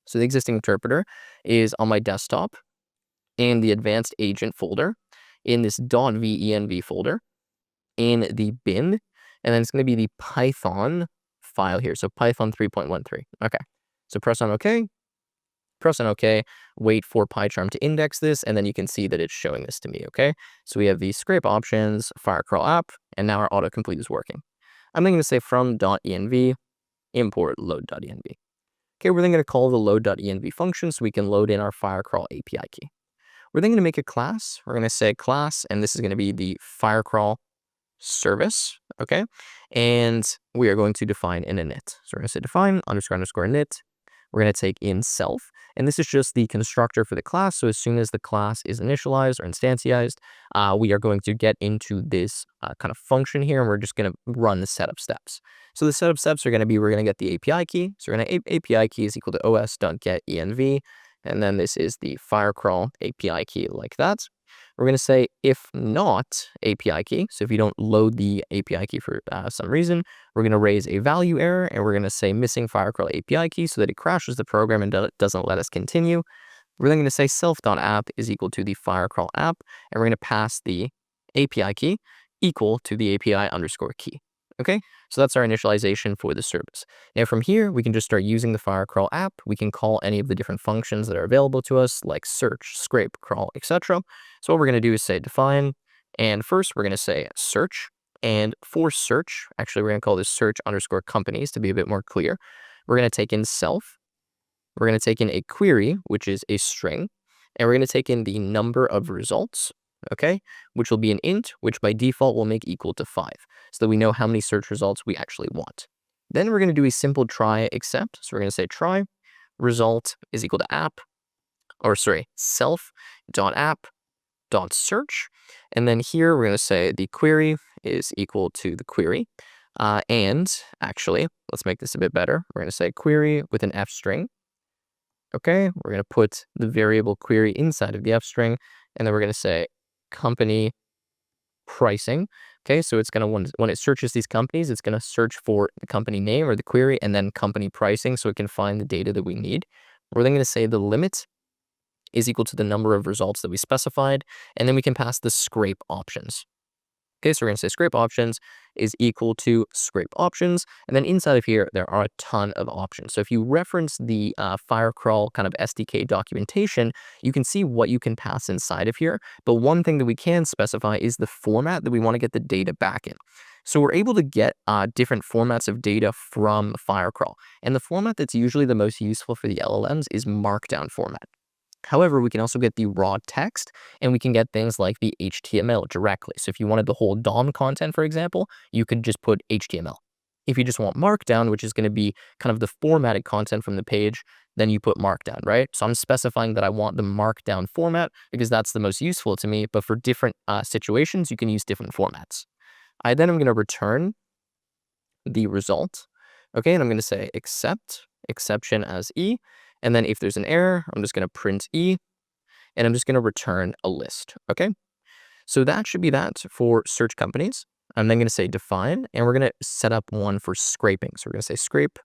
So the existing interpreter is on my desktop in the advanced agent folder, in this .venv folder, in the bin, and then it's going to be the Python file here. So Python 3.13. Okay. So press on OK. Press on OK. Wait for PyCharm to index this, and then you can see that it's showing this to me. Okay. So we have the scrape options, Firecrawl app, and now our autocomplete is working. I'm then going to say from .env import load.env. Okay, we're then going to call the load.env function so we can load in our Firecrawl API key. We're then going to make a class. We're going to say class, and this is going to be the Firecrawl service, okay? And we are going to define an init. So we're going to say define __ init. We're going to take in self, and this is just the constructor for the class. So as soon as the class is initialized or instantiated, we are going to get into this kind of function here, and we're just going to run the setup steps. So the setup steps are going to be, we're going to get the API key. So we're going to API key is equal to os.getEnv, and then this is the Firecrawl API key like that. We're going to say if not API key. So if you don't load the API key for some reason, we're going to raise a value error, and we're going to say missing Firecrawl API key so that it crashes the program and doesn't let us continue. We're then going to say self.app is equal to the Firecrawl app, and we're going to pass the API key equal to the API _ key. Okay, so that's our initialization for the service. Now from here, we can just start using the Firecrawl app. We can call any of the different functions that are available to us, like search, scrape, crawl, etc. So what we're going to do is say define, and first we're going to say search. And for search, actually we're going to call this search _ companies to be a bit more clear. We're going to take in self. We're going to take in a query, which is a string, and we're going to take in the number of results, okay, which will be an int, which by default will make equal to 5, so that we know how many search results we actually want. Then we're going to do a simple try except. So we're going to say try result is equal to app, or sorry, self.app.search. And then here we're going to say the query is equal to the query. And actually, let's make this a bit better. We're going to say query with an f string. Okay, we're going to put the variable query inside of the f string, and then we're going to say company pricing. Okay, so it's going to, when it searches these companies, it's going to search for the company name or the query and then company pricing so it can find the data that we need. We're then going to say the limit is equal to the number of results that we specified, and then we can pass the scrape options. Okay, so we're going to say scrape options is equal to scrape options. And then inside of here, there are a ton of options. So if you reference the Firecrawl kind of SDK documentation, you can see what you can pass inside of here. But one thing that we can specify is the format that we want to get the data back in. So we're able to get different formats of data from Firecrawl. And the format that's usually the most useful for the LLMs is Markdown format. However, we can also get the raw text, and we can get things like the HTML directly. So if you wanted the whole DOM content, for example, you could just put HTML. If you just want Markdown, which is going to be kind of the formatted content from the page, then you put Markdown, right? So I'm specifying that I want the Markdown format because that's the most useful to me. But for different situations, you can use different formats. I then am going to return the result. Okay, and I'm going to say except exception as E. And then if there's an error, I'm just going to print E, and I'm just going to return a list. Okay, so that should be that for search companies. I'm then going to say define, and we're going to set up one for scraping. So we're going to say scrape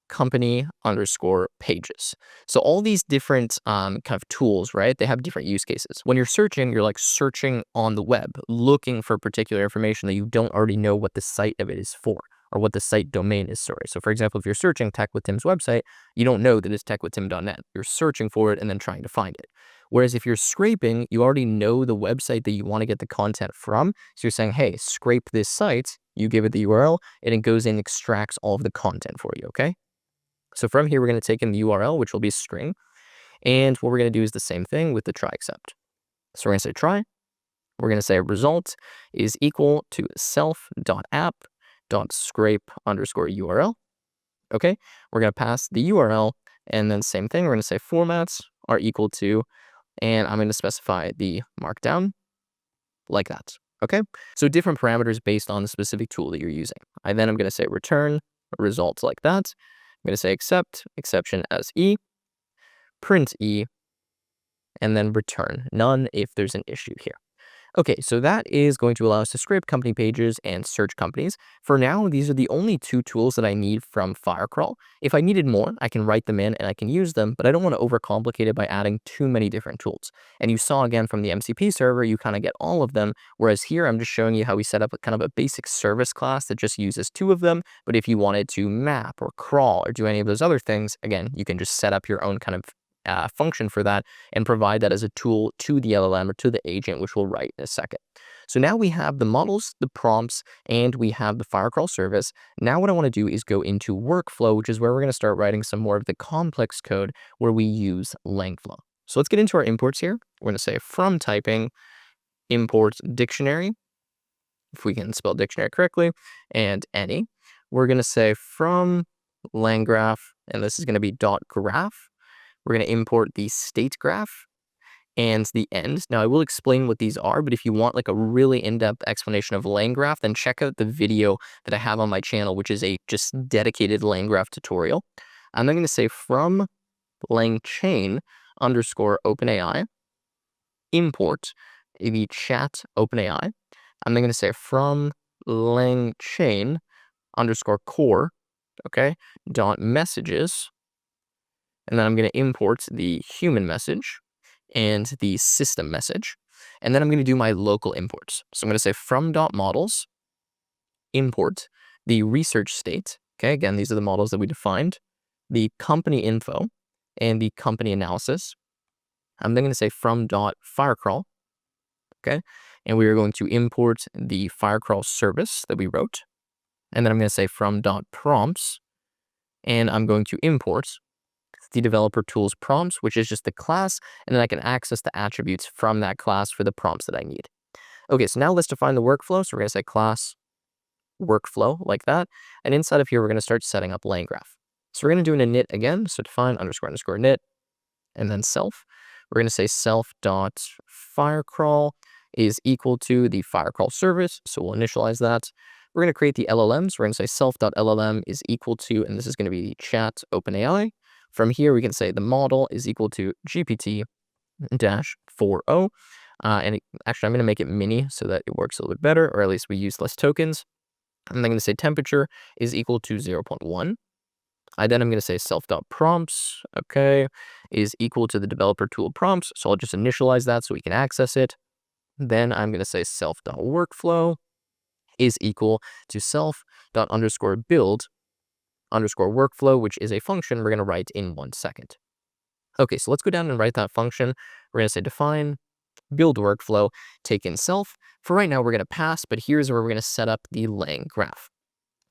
company underscore pages. So all these different kind of tools, right? They have different use cases. When you're searching, you're like searching on the web, looking for particular information that you don't already know what the site of it is for, or what the site domain is, sorry. So for example, if you're searching Tech with Tim's website, you don't know that it's techwithtim.net. You're searching for it and then trying to find it. Whereas if you're scraping, you already know the website that you want to get the content from. So you're saying, hey, scrape this site, you give it the URL, and it goes in and extracts all of the content for you, okay? So from here, we're going to take in the URL, which will be string. And what we're going to do is the same thing with the try except. So we're going to say try. We're going to say result is equal to self.app.scrape underscore URL. Okay, we're going to pass the URL, and then same thing. We're going to say formats are equal to, and I'm going to specify the markdown like that. Okay, so different parameters based on the specific tool that you're using. I'm going to say return results like that. I'm going to say except exception as E, print E, and then return none if there's an issue here. Okay, so that is going to allow us to scrape company pages and search companies. For now, these are the only two tools that I need from Firecrawl. If I needed more, I can write them in and I can use them, but I don't want to overcomplicate it by adding too many different tools. And you saw again from the MCP server, you kind of get all of them, whereas here I'm just showing you how we set up a kind of a basic service class that just uses two of them. But if you wanted to map or crawl or do any of those other things, again, you can just set up your own kind of function for that and provide that as a tool to the LLM or to the agent, which we'll write in a second. So now we have the models, the prompts, and we have the Firecrawl service. Now what I want to do is go into workflow, which is where we're going to start writing some more of the complex code where we use LangFlow. So let's get into our imports here. We're going to say from typing import dictionary, if we can spell dictionary correctly, and any. We're going to say from LangGraph, and this is going to be .graph. We're going to import the state graph and the end. Now, I will explain what these are, but if you want like a really in-depth explanation of LangGraph, then check out the video that I have on my channel, which is a just dedicated LangGraph tutorial. I'm then going to say from LangChain underscore OpenAI, import the chat OpenAI. I'm then going to say from LangChain underscore core, okay, dot messages. And then I'm going to import the human message and the system message. And then I'm going to do my local imports. So I'm going to say from.models, import the research state. Okay, again, these are the models that we defined, the company info, and the company analysis. I'm then going to say from.firecrawl. Okay, and we are going to import the Firecrawl service that we wrote. And then I'm going to say from.prompts, and I'm going to import the developer tools prompts, which is just the class, and then I can access the attributes from that class for the prompts that I need. Okay, so now let's define the workflow. So we're going to say class workflow like that. And inside of here, we're going to start setting up LangGraph. So we're going to do an init again. So define underscore underscore init, and then self. We're going to say self.firecrawl is equal to the Firecrawl service. So we'll initialize that. We're going to create the LLMs. We're going to say self.llm is equal to, and this is going to be the chat OpenAI. From here, we can say the model is equal to GPT-40. And actually, I'm going to make it mini so that it works a little bit better, or at least we use less tokens. I'm then going to say temperature is equal to 0.1. I'm going to say self.prompts, okay, is equal to the developer tool prompts. So I'll just initialize that so we can access it. Then I'm going to say self.workflow is equal to self._build _workflow, which is a function we're going to write in 1 second. Okay, so let's go down and write that function. We're going to say define build workflow, take in self. For right now, we're going to pass, but here's where we're going to set up the LangGraph.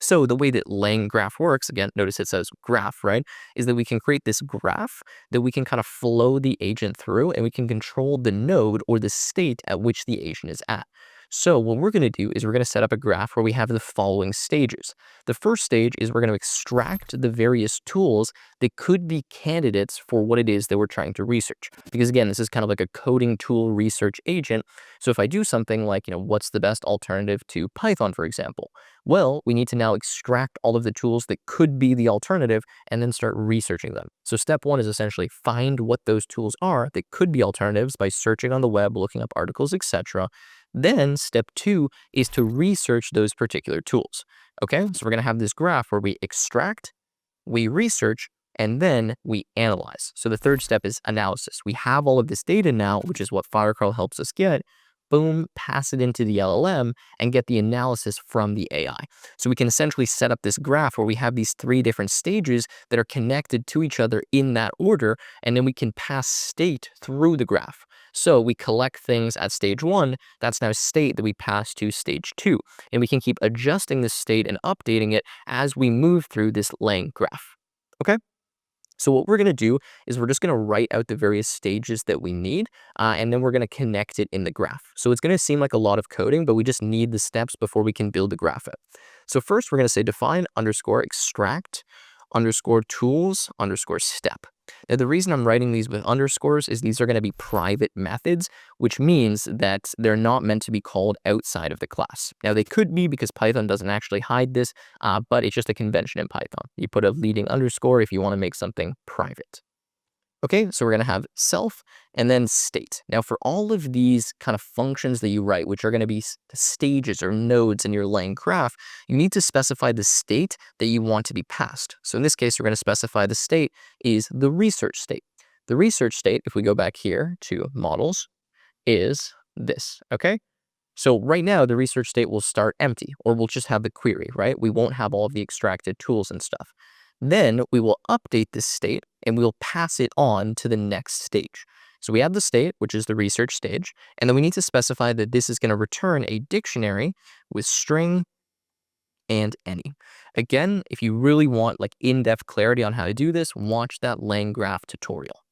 So the way that LangGraph works, again, notice it says graph, right, is that we can create this graph that we can kind of flow the agent through, and we can control the node or the state at which the agent is at. So what we're going to do is we're going to set up a graph where we have the following stages. The first stage is we're going to extract the various tools that could be candidates for what it is that we're trying to research. Because again, this is kind of like a coding tool research agent. So if I do something like, what's the best alternative to Python, for example? Well, we need to now extract all of the tools that could be the alternative and then start researching them. So step one is essentially find what those tools are that could be alternatives by searching on the web, looking up articles, etc. Then step two is to research those particular tools. Okay, so we're going to have this graph where we extract, we research, and then we analyze. So the third step is analysis. We have all of this data now, which is what Firecrawl helps us get. Boom, pass it into the LLM and get the analysis from the AI. So we can essentially set up this graph where we have these three different stages that are connected to each other in that order, and then we can pass state through the graph. So we collect things at stage one, that's now state that we pass to stage two, and we can keep adjusting the state and updating it as we move through this LangGraph. Okay? So what we're going to do is we're just going to write out the various stages that we need, and then we're going to connect it in the graph. So it's going to seem like a lot of coding, but we just need the steps before we can build the graph out. So first we're going to say define underscore extract underscore tools underscore step. Now the reason I'm writing these with underscores is these are going to be private methods, which means that they're not meant to be called outside of the class. Now they could be because Python doesn't actually hide this, but it's just a convention in Python. You put a leading underscore if you want to make something private. Okay, so we're going to have self and then state. Now for all of these kind of functions that you write, which are going to be stages or nodes in your LangGraph, you need to specify the state that you want to be passed. So in this case, we're going to specify the state is the research state. The research state, if we go back here to models, is this, okay? So right now, the research state will start empty, or we'll just have the query, right? We won't have all of the extracted tools and stuff. Then we will update this state and we'll pass it on to the next stage. So we have the state, which is the research stage, and then we need to specify that this is going to return a dictionary with string and any. Again, if you really want like in-depth clarity on how to do this, watch that LangGraph tutorial.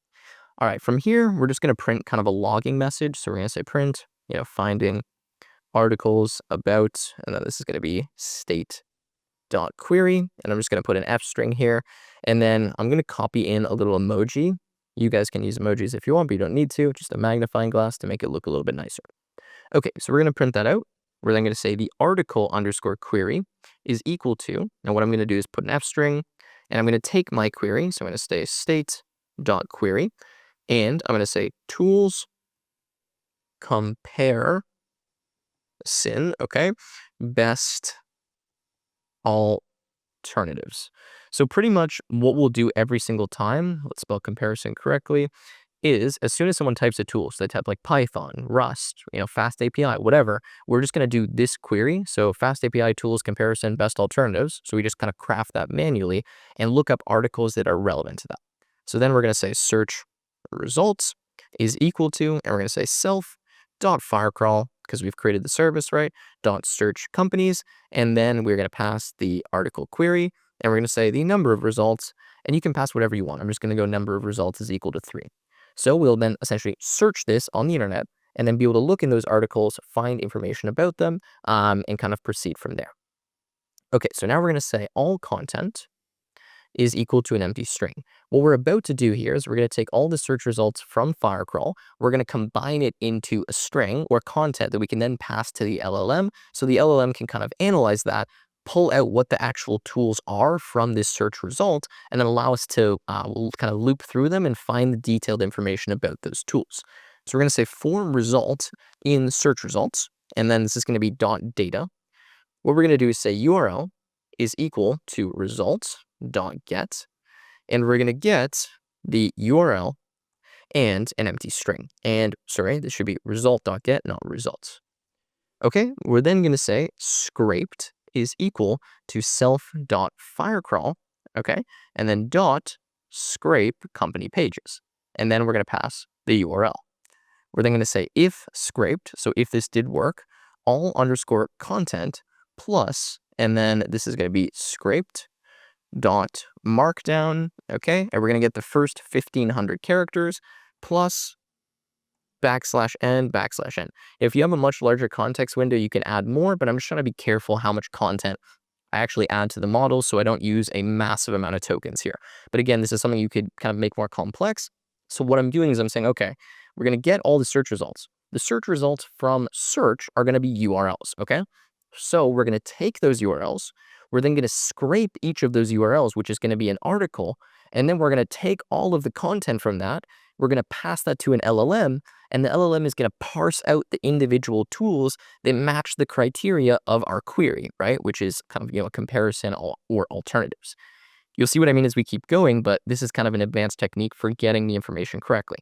All right, from here, we're just going to print kind of a logging message. So we're going to say print, finding articles about, and then this is going to be state dot query, and I'm just going to put an F string here, and then I'm going to copy in a little emoji. You guys can use emojis if you want, but you don't need to. Just a magnifying glass to make it look a little bit nicer. Okay, so we're going to print that out. We're then going to say the article underscore query is equal to, and what I'm going to do is put an F string, and I'm going to take my query, so I'm going to say state dot query, and I'm going to say tools compare sin, okay, best alternatives. So pretty much what we'll do every single time, let's spell comparison correctly, is as soon as someone types a tool, so they type like Python, Rust, Fast API, whatever, we're just going to do this query. So Fast API tools comparison best alternatives. So we just kind of craft that manually and look up articles that are relevant to that. So then we're going to say search results is equal to, and we're going to say self dot firecrawl, because we've created the service, right, dot search companies, and then we're going to pass the article query, and we're going to say the number of results, and you can pass whatever you want. I'm just going to go number of results is equal to 3. So we'll then essentially search this on the internet, and then be able to look in those articles, find information about them, and kind of proceed from there. Okay, so now we're going to say all content is equal to an empty string. What we're about to do here is we're going to take all the search results from Firecrawl, we're going to combine it into a string or content that we can then pass to the LLM, so the LLM can kind of analyze that, pull out what the actual tools are from this search result, and then allow us to kind of loop through them and find the detailed information about those tools. So we're going to say for result in search results, and then this is going to be dot data. What we're going to do is say URL is equal to results dot get, and we're going to get the URL and an empty string. And sorry, this should be result dot get, not results. Okay, we're then going to say scraped is equal to self dot firecrawl, okay, and then dot scrape company pages, and then we're going to pass the URL. We're then going to say if scraped, so if this did work, all underscore content plus, and then this is going to be scraped dot markdown, okay? And we're going to get the first 1,500 characters plus \n. If you have a much larger context window, you can add more, but I'm just trying to be careful how much content I actually add to the model so I don't use a massive amount of tokens here. But again, this is something you could kind of make more complex. So what I'm doing is I'm saying, okay, we're going to get all the search results. The search results from search are going to be URLs, okay? So we're going to take those URLs. We're then going to scrape each of those URLs, which is going to be an article. And then we're going to take all of the content from that. We're going to pass that to an LLM, and the LLM is going to parse out the individual tools that match the criteria of our query, right? Which is kind of, a comparison or alternatives. You'll see what I mean as we keep going, but this is kind of an advanced technique for getting the information correctly.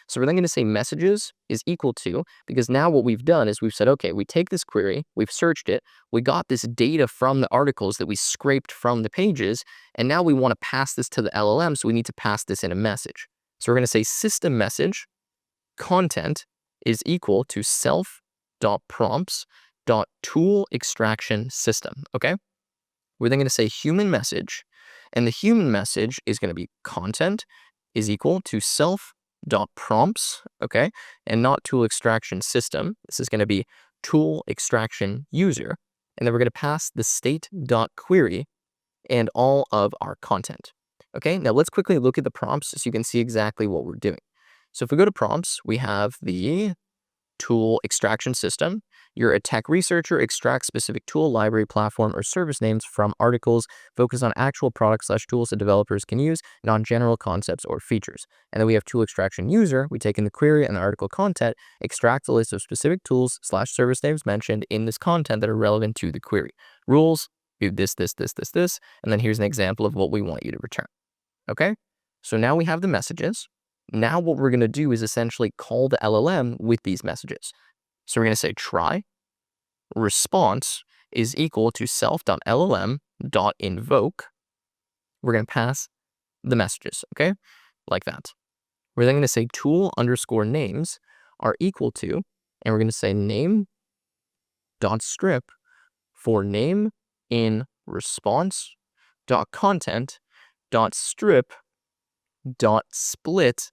So we're then going to say messages is equal to, because now what we've done is we've said, okay, we take this query, we've searched it, we got this data from the articles that we scraped from the pages, and now we want to pass this to the LLM, so we need to pass this in a message. So we're going to say system message content is equal to self.prompts.tool extraction system, okay? We're then going to say human message, and the human message is going to be content is equal to self.prompts, okay? And not tool extraction system. This is going to be tool extraction user. And then we're going to pass the state.query and all of our content. Okay, now let's quickly look at the prompts so you can see exactly what we're doing. So if we go to prompts, we have the tool extraction system. You're a tech researcher, extract specific tool, library, platform, or service names from articles, focus on actual products/tools that developers can use, not general concepts or features. And then we have tool extraction user. We take in the query and the article content, extract the list of specific tools/service names mentioned in this content that are relevant to the query. Rules, do this, and then here's an example of what we want you to return. Okay, so now we have the messages. Now what we're going to do is essentially call the LLM with these messages. So we're going to say try response is equal to self.llm.invoke. We're going to pass the messages, okay, like that. We're then going to say tool underscore names are equal to, and we're going to say name.strip for name in response.content.strip.split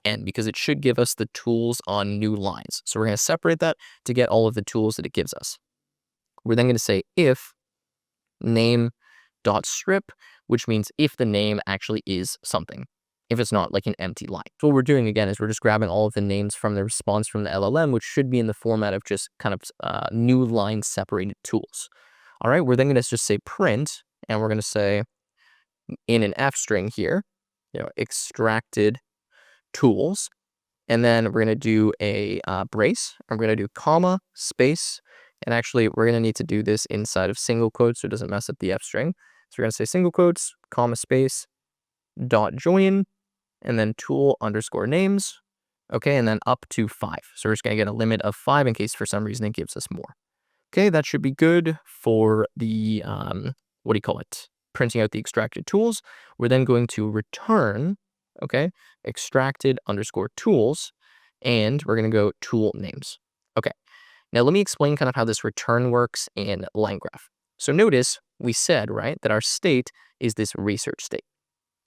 \n, because it should give us the tools on new lines. So we're going to separate that to get all of the tools that it gives us. We're then going to say if name.strip, which means if the name actually is something, if it's not like an empty line. So what we're doing again is we're just grabbing all of the names from the response from the LLM, which should be in the format of just kind of new line separated tools. All right, we're then going to just say print, and we're going to say in an F string here, extracted tools, and then we're going to do a brace. I'm going to do comma, space, and actually we're going to need to do this inside of single quotes so it doesn't mess up the F string. So we're going to say single quotes, comma, space, dot join, and then tool underscore names, okay, and then up to 5. So we're just going to get a limit of 5 in case for some reason it gives us more. Okay, that should be good for the, printing out the extracted tools. We're then going to return, okay, extracted underscore tools, and we're going to go tool names. Okay, now let me explain kind of how this return works in LangGraph. So notice we said, right, that our state is this research state.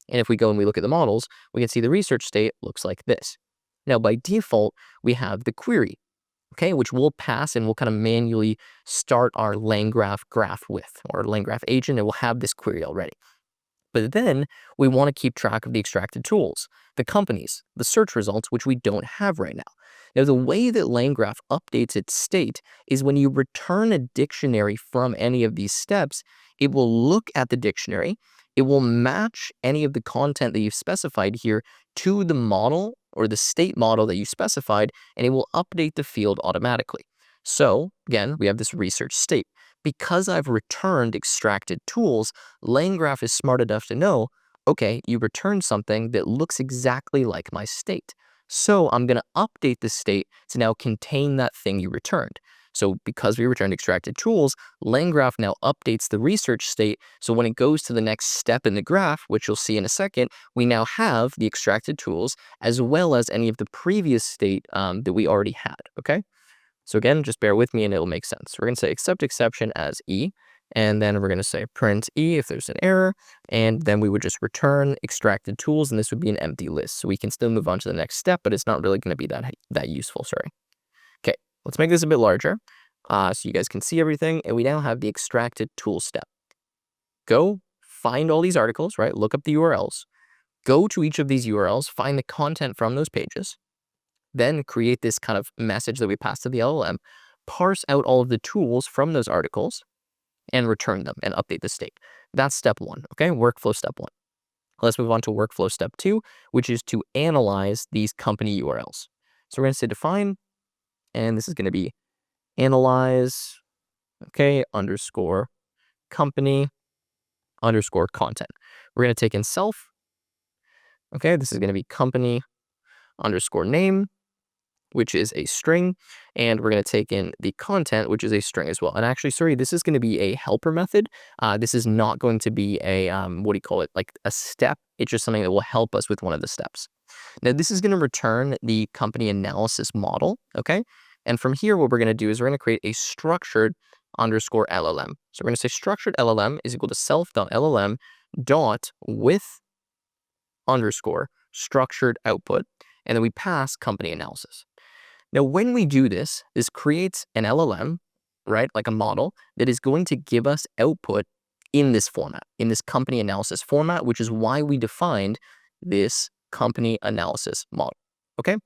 And if we go and we look at the models, we can see the research state looks like this. Now, by default, we have the query, okay, which we'll pass and we'll kind of manually start our LangGraph graph with, or LangGraph agent, and we'll have this query already. But then we want to keep track of the extracted tools, the companies, the search results, which we don't have right now. Now, the way that LangGraph updates its state is when you return a dictionary from any of these steps, it will look at the dictionary, it will match any of the content that you've specified here to the model or the state model that you specified, and it will update the field automatically. So again, we have this research state. Because I've returned extracted tools, LangGraph is smart enough to know, okay, you returned something that looks exactly like my state. So I'm going to update the state to now contain that thing you returned. So because we returned extracted tools, LangGraph now updates the research state. So when it goes to the next step in the graph, which you'll see in a second, we now have the extracted tools as well as any of the previous state that we already had, okay? So again, just bear with me and it'll make sense. We're going to say accept exception as E, and then we're going to say print E if there's an error, and then we would just return extracted tools, and this would be an empty list. So we can still move on to the next step, but it's not really going to be that useful, sorry. Okay, let's make this a bit larger so you guys can see everything, and we now have the extracted tool step. Go find all these articles, right? Look up the URLs. Go to each of these URLs, find the content from those pages, then create this kind of message that we pass to the LLM, parse out all of the tools from those articles, and return them and update the state. That's step one, okay? Workflow step one. Let's move on to workflow step two, which is to analyze these company URLs. So we're going to say define, and this is going to be analyze, okay, underscore company underscore content. We're going to take in self, okay, this is going to be company underscore name, which is a string, and we're going to take in the content, which is a string as well. And actually, sorry, this is going to be a helper method. This is not going to be a, what do you call it, like a step. It's just something that will help us with one of the steps. Now, this is going to return the company analysis model, okay? And from here, what we're going to do is we're going to create a structured underscore LLM. So we're going to say structured LLM is equal to self.llm dot with underscore structured output, and then we pass company analysis. Now, when we do this, this creates an LLM, right, like a model that is going to give us output in this format, in this company analysis format, which is why we defined this company analysis model, okay?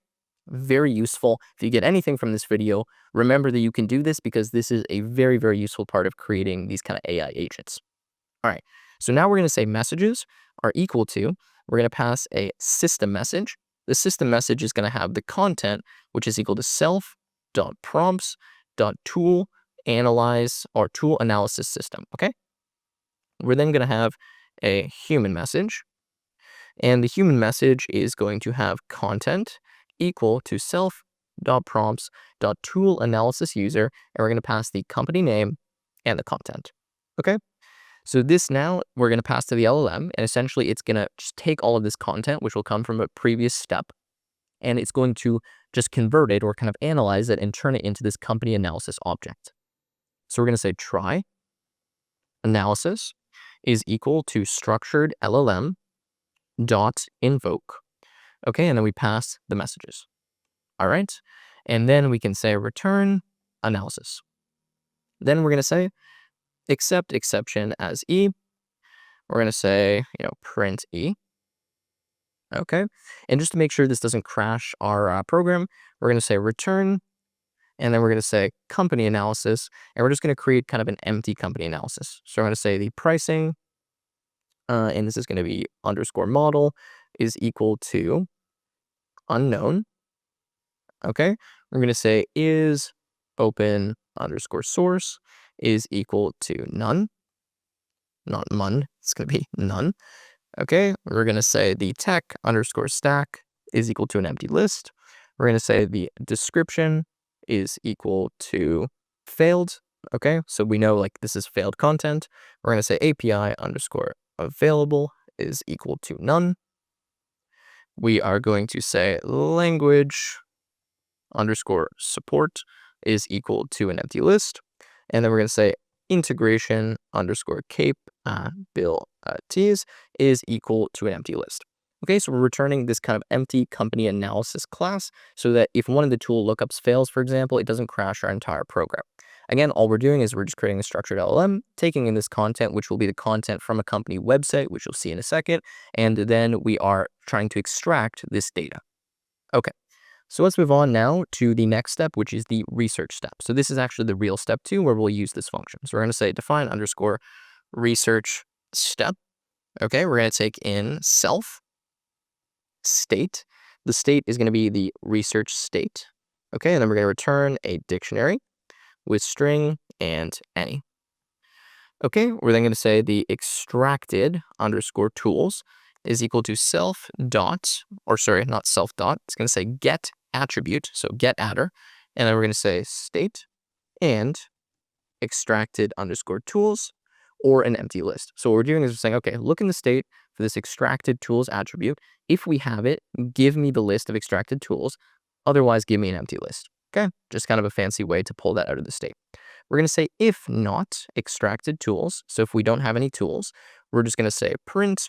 Very useful. If you get anything from this video, remember that you can do this because this is a very, very useful part of creating these kind of AI agents. All right, so now we're going to say messages are equal to, we're going to pass a system message. The system message is going to have the content, which is equal to self.prompts.tool analyze or tool analysis system, okay? We're then going to have a human message, and the human message is going to have content equal to self.prompts.tool analysis user, and we're going to pass the company name and the content, okay? So this now we're going to pass to the LLM, and essentially it's going to just take all of this content, which will come from a previous step, and it's going to just convert it or kind of analyze it and turn it into this company analysis object. So we're going to say try analysis is equal to structured LLM dot invoke. Okay, and then we pass the messages. All right, and then we can say return analysis. Then we're going to say accept exception as E. We're going to say, print E. Okay, and just to make sure this doesn't crash our program, we're going to say return, and then we're going to say company analysis, and we're just going to create kind of an empty company analysis. So I'm going to say the pricing, and this is going to be underscore model is equal to unknown. Okay, we're going to say is open underscore source is equal to none, not mun, it's going to be none. Okay, we're going to say the tech underscore stack is equal to an empty list. We're going to say the description is equal to failed. Okay, so we know like this is failed content. We're going to say API underscore available is equal to none. We are going to say language underscore support is equal to an empty list. And then we're going to say integration underscore cape bill teas is equal to an empty list. Okay, so we're returning this kind of empty company analysis class so that if one of the tool lookups fails, for example, it doesn't crash our entire program. Again, all we're doing is we're just creating a structured LLM, taking in this content, which will be the content from a company website, which you'll see in a second, and then we are trying to extract this data. Okay, so let's move on now to the next step, which is the research step. So this is actually the real step 2 where we'll use this function. So we're going to say define underscore research step. Okay, we're going to take in self state. The state is going to be the research state. Okay, and then we're going to return a dictionary with string and any. Okay, we're then going to say the extracted underscore tools is equal to self dot, or sorry, not self dot. It's going to say get attribute, so get adder. And then we're going to say state and extracted underscore tools or an empty list. So what we're doing is we're saying, okay, look in the state for this extracted tools attribute. If we have it, give me the list of extracted tools. Otherwise, give me an empty list. Okay, just kind of a fancy way to pull that out of the state. We're going to say if not extracted tools. So if we don't have any tools, we're just going to say print,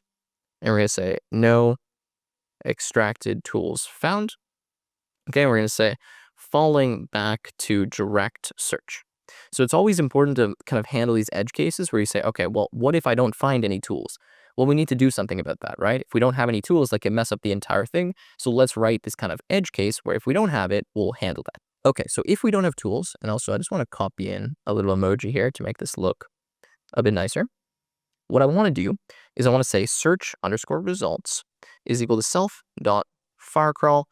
and we're going to say no extracted tools found. Okay, we're going to say falling back to direct search. So it's always important to kind of handle these edge cases where you say, okay, well, what if I don't find any tools? Well, we need to do something about that, right? If we don't have any tools, that can mess up the entire thing. So let's write this kind of edge case where if we don't have it, we'll handle that. Okay, so if we don't have tools, and also I just want to copy in a little emoji here to make this look a bit nicer. What I want to do is I want to say search underscore results is equal to self dot firecrawl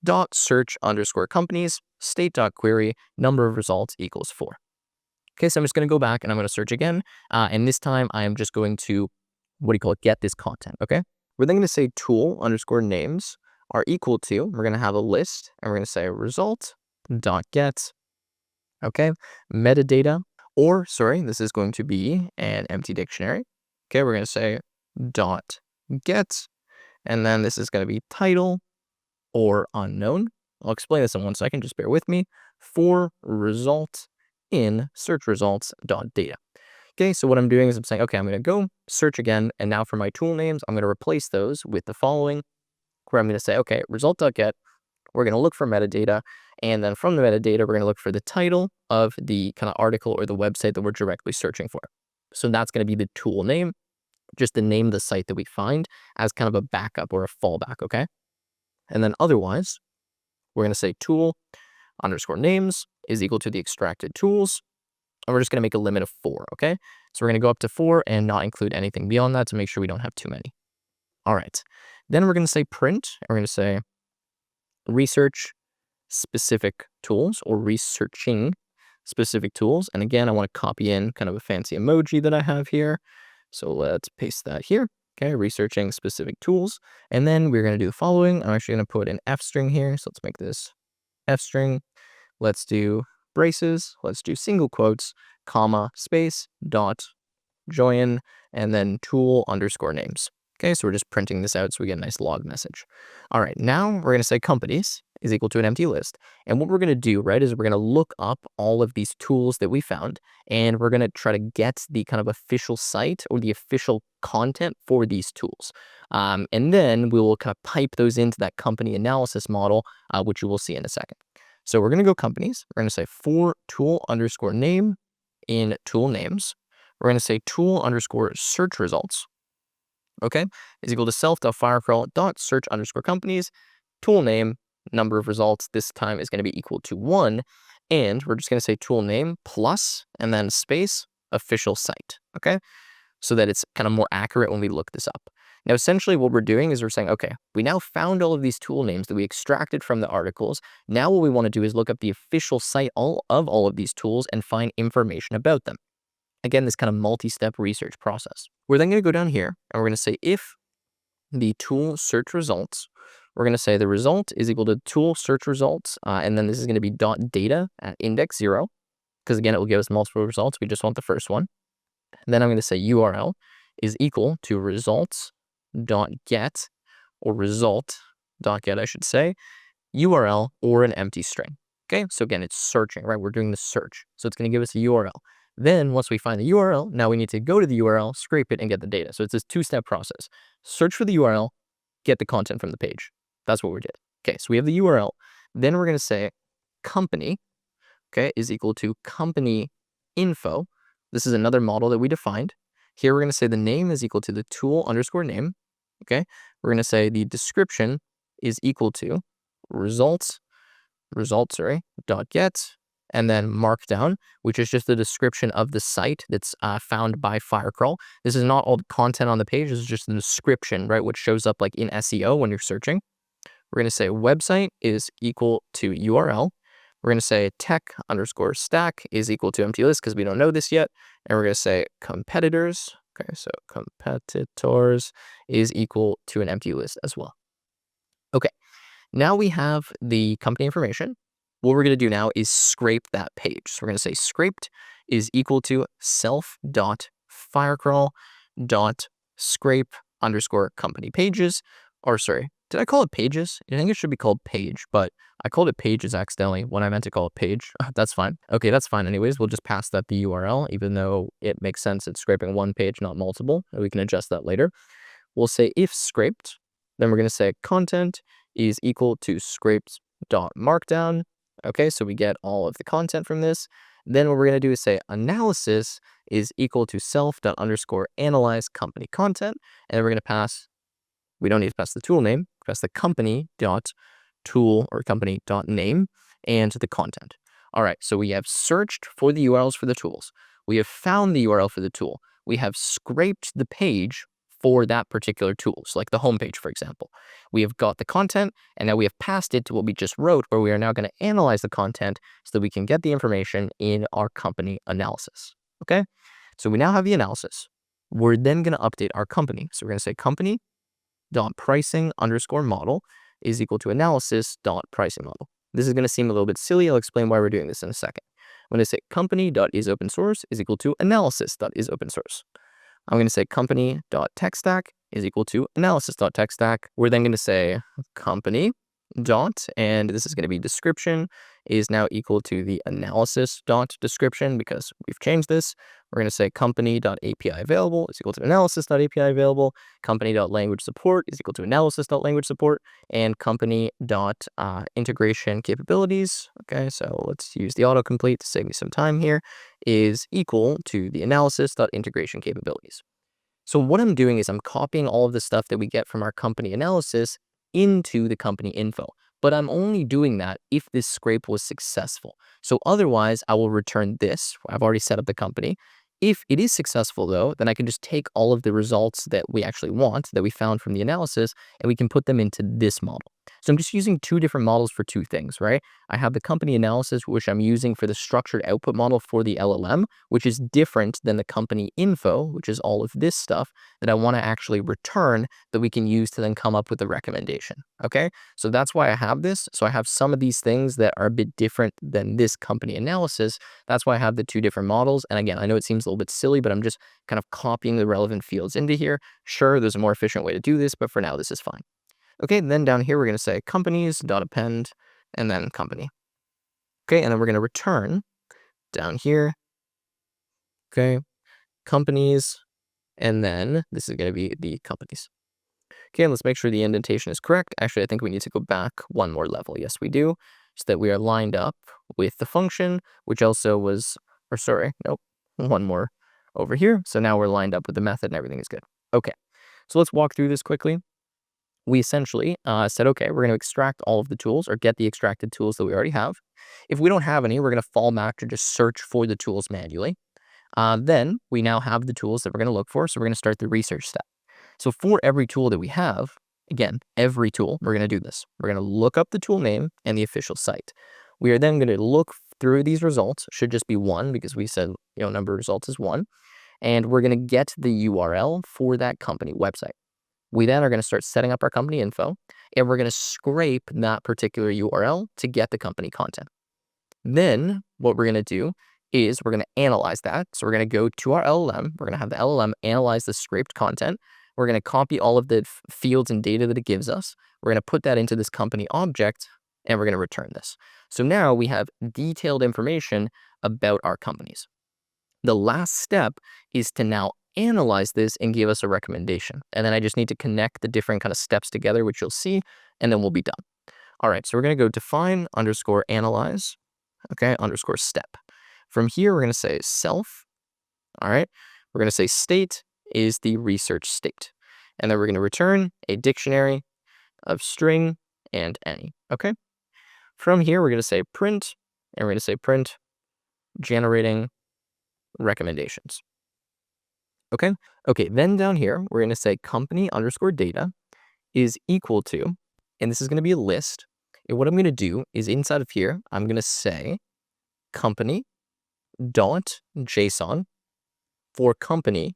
dot search underscore companies state dot query number of results equals 4. Okay, so I'm just going to go back and I'm going to search again. And this time I am just going to, get this content. Okay, we're then going to say tool underscore names are equal to, we're going to have a list and we're going to say result dot get. Okay, metadata, or sorry, this is going to be an empty dictionary. Okay, we're going to say dot get, and then this is going to be title or unknown. I'll explain this in 1 second, just bear with me. For result in search results dot data. Okay, so what I'm doing is I'm saying, okay, I'm going to go search again, and now for my tool names, I'm going to replace those with the following, where I'm going to say, okay, result.get, we're going to look for metadata, and then from the metadata, we're going to look for the title of the kind of article or the website that we're directly searching for. So that's going to be the tool name, just the name of the site that we find as kind of a backup or a fallback, okay? And then otherwise, we're going to say tool underscore names is equal to the extracted tools, and we're just going to make a limit of 4, okay? So we're going to go up to 4 and not include anything beyond that to make sure we don't have too many. All right. Then we're going to say print, and we're going to say research specific tools or researching specific tools. And again, I want to copy in kind of a fancy emoji that I have here. So let's paste that here. Okay, researching specific tools. And then we're going to do the following. I'm actually going to put an F string here. So let's make this F string. Let's do braces. Let's do single quotes, comma, space, dot, join, and then tool underscore names. Okay, so we're just printing this out so we get a nice log message. All right, now we're going to say companies is equal to an empty list. And what we're going to do, right, is we're going to look up all of these tools that we found, and we're going to try to get the kind of official site or the official content for these tools. And then we will kind of pipe those into that company analysis model, which you will see in a second. So we're going to go companies. We're going to say for tool underscore name in tool names. We're going to say tool underscore search results. Okay, is equal to self.firecrawl.search underscore companies, tool name, number of results. This time is going to be equal to 1. And we're just going to say tool name plus and then space official site. Okay, so that it's kind of more accurate when we look this up. Now, essentially what we're doing is we're saying, okay, we now found all of these tool names that we extracted from the articles. Now what we want to do is look up the official site of all of these tools and find information about them. Again, this kind of multi-step research process. We're then going to go down here and we're going to say if the tool search results, we're going to say the result is equal to tool search results. And then this is going to be dot data at index 0, because again, it will give us multiple results. We just want the first one. And then I'm going to say URL is equal to results.get or result.get, I should say, URL or an empty string. Okay, so again, it's searching, right? We're doing the search. So it's going to give us a URL. Then once we find the URL, now we need to go to the URL, scrape it, and get the data. So it's this 2-step process. Search for the URL, get the content from the page. That's what we did. Okay, so we have the URL. Then we're going to say company, okay, is equal to company info. This is another model that we defined. Here we're going to say the name is equal to the tool underscore name. Okay, we're going to say the description is equal to results, dot get, and then markdown, which is just the description of the site that's found by Firecrawl. This is not all the content on the page. This is just the description, right, which shows up like in SEO when you're searching. We're going to say website is equal to URL. We're going to say tech underscore stack is equal to empty list because we don't know this yet. And we're going to say competitors. Okay, so competitors is equal to an empty list as well. Okay, now we have the company information. what we're going to do now is scrape that page. So we're going to say scraped is equal to self.firecrawl.scrape underscore company pages. Or sorry, did I call it pages? I think it should be called page, but I called it pages accidentally when I meant to call it page. That's fine. Okay, that's fine anyways. We'll just pass that the URL, even though it makes sense it's scraping one page, not multiple. We can adjust that later. We'll say if scraped, then we're going to say content is equal to scraped.markdown. Okay, so we get all of the content from this. Then what we're going to do is say analysis is equal to self._analyze company content. And then we're going to pass, we don't need to pass the tool name, pass the company.tool or company.name and the content. All right, so we have searched for the URLs for the tools. We have found the URL for the tool. We have scraped the page for that particular tool. So like the homepage, for example. We have got the content, and now we have passed it to what we just wrote, where we are now going to analyze the content so that we can get the information in our company analysis. Okay, so we now have the analysis. We're then going to update our company. So we're going to say company.pricing_model is equal to analysis.pricing model. This is going to seem a little bit silly. I'll explain why we're doing this in a second. I'm going to say company.isOpenSource is equal to analysis.isOpenSource. I'm going to say company.techstack is equal to analysis.techstack. We're then going to say company dot, and this is going to be description is now equal to the analysis dot description because we've changed this. We're going to say company.API available is equal to analysis.API available. Company.language support is equal to analysis.language support, and company.integration capabilities. Okay, so let's use the autocomplete to save me some time here, is equal to the analysis.integration capabilities. So what I'm doing is I'm copying all of the stuff that we get from our company analysis into the company info. But I'm only doing that if this scrape was successful. So otherwise, I will return this. I've already set up the company. If it is successful, though, then I can just take all of the results that we actually want, that we found from the analysis, and we can put them into this model. So I'm just using two different models for two things, right? I have the company analysis, which I'm using for the structured output model for the LLM, which is different than the company info, which is all of this stuff that I want to actually return that we can use to then come up with a recommendation, okay? So that's why I have this. So I have some of these things that are a bit different than this company analysis. That's why I have the two different models. And again, I know it seems a little bit silly, but I'm just kind of copying the relevant fields into here. Sure, there's a more efficient way to do this, but for now, this is fine. Okay, then down here, we're going to say companies.append and then company. Okay, and then we're going to return down here. Okay, companies, and then this is going to be the companies. Okay, let's make sure the indentation is correct. Actually, I think we need to go back one more level. Yes, we do, so that we are lined up with the function, which also was, or sorry, nope, one more over here. So now we're lined up with the method and everything is good. Okay, so let's walk through this quickly. We essentially said, okay, we're going to extract all of the tools or get the extracted tools that we already have. If we don't have any, we're going to fall back to just search for the tools manually. Then we now have the tools that we're going to look for. So we're going to start the research step. So for every tool that we have, again, every tool, we're going to do this. We're going to look up the tool name and the official site. We are then going to look through these results. Should just be one because we said, number of results is 1. And we're going to get the URL for that company website. We then are going to start setting up our company info, and we're going to scrape that particular URL to get the company content. Then what we're going to do is we're going to analyze that. So we're going to go to our LLM. We're going to have the LLM analyze the scraped content. We're going to copy all of the fields and data that it gives us. We're going to put that into this company object, and we're going to return this. So now we have detailed information about our companies. The last step is to now analyze this and give us a recommendation. And then I just need to connect the different kind of steps together, which you'll see, and then we'll be done. All right, so we're going to go define_analyze, okay, _step. From here, we're going to say self. All right, we're going to say state is the research state. And then we're going to return a dictionary of string and any, okay? From here, we're going to say print, and we're going to say print generating recommendations. Okay. Okay. Then down here, we're going to say company_data is equal to, and this is going to be a list. And what I'm going to do is inside of here, I'm going to say company.json for company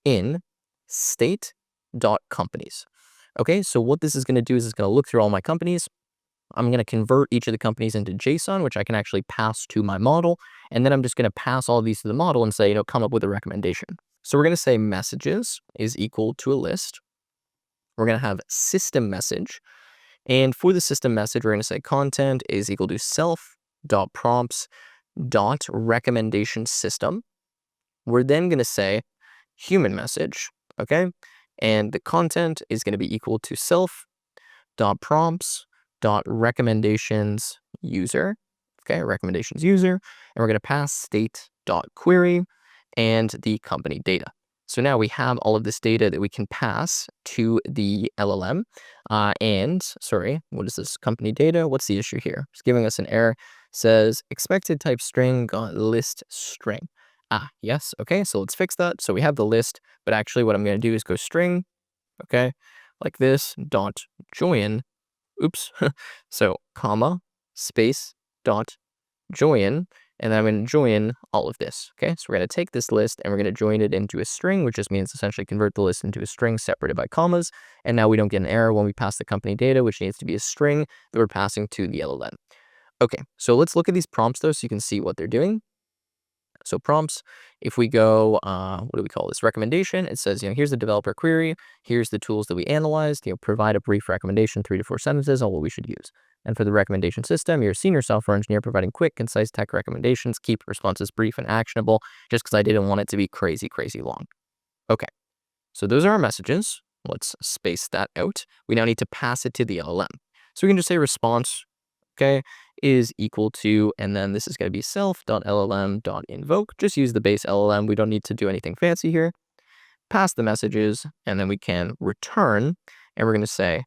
in state.companies. Okay. So what this is going to do is it's going to look through all my companies. I'm going to convert each of the companies into JSON, which I can actually pass to my model. And then I'm just going to pass all these to the model and say, come up with a recommendation. So we're going to say messages is equal to a list. We're going to have system message. And for the system message, we're going to say content is equal to self.prompts.recommendation system. We're then going to say human message, okay? And the content is going to be equal to self.prompts.recommendations user, okay? Recommendations user. And we're going to pass state.query and the company data. So now we have all of this data that we can pass to the LLM. What is this company data? What's the issue here? It's giving us an error. Says expected type string got list string. Yes. Okay, so let's fix that. So we have the list, but actually what I'm going to do is go string, okay, like this, dot join. Oops. So comma, space, dot join. And then I'm going to join all of this, okay? So we're going to take this list and we're going to join it into a string, which just means essentially convert the list into a string separated by commas. And now we don't get an error when we pass the company data, which needs to be a string that we're passing to the LLM. Okay, so let's look at these prompts though so you can see what they're doing. So prompts, if we go, what do we call this? Recommendation, it says, here's the developer query, here's the tools that we analyzed, provide a brief recommendation, 3 to 4 sentences on what we should use. And for the recommendation system, you're a senior software engineer providing quick, concise tech recommendations, keep responses brief and actionable, just because I didn't want it to be crazy, crazy long. Okay, so those are our messages. Let's space that out. We now need to pass it to the LLM. So we can just say response, okay, is equal to, and then this is going to be self.llm.invoke. Just use the base LLM. We don't need to do anything fancy here. Pass the messages, and then we can return, and we're going to say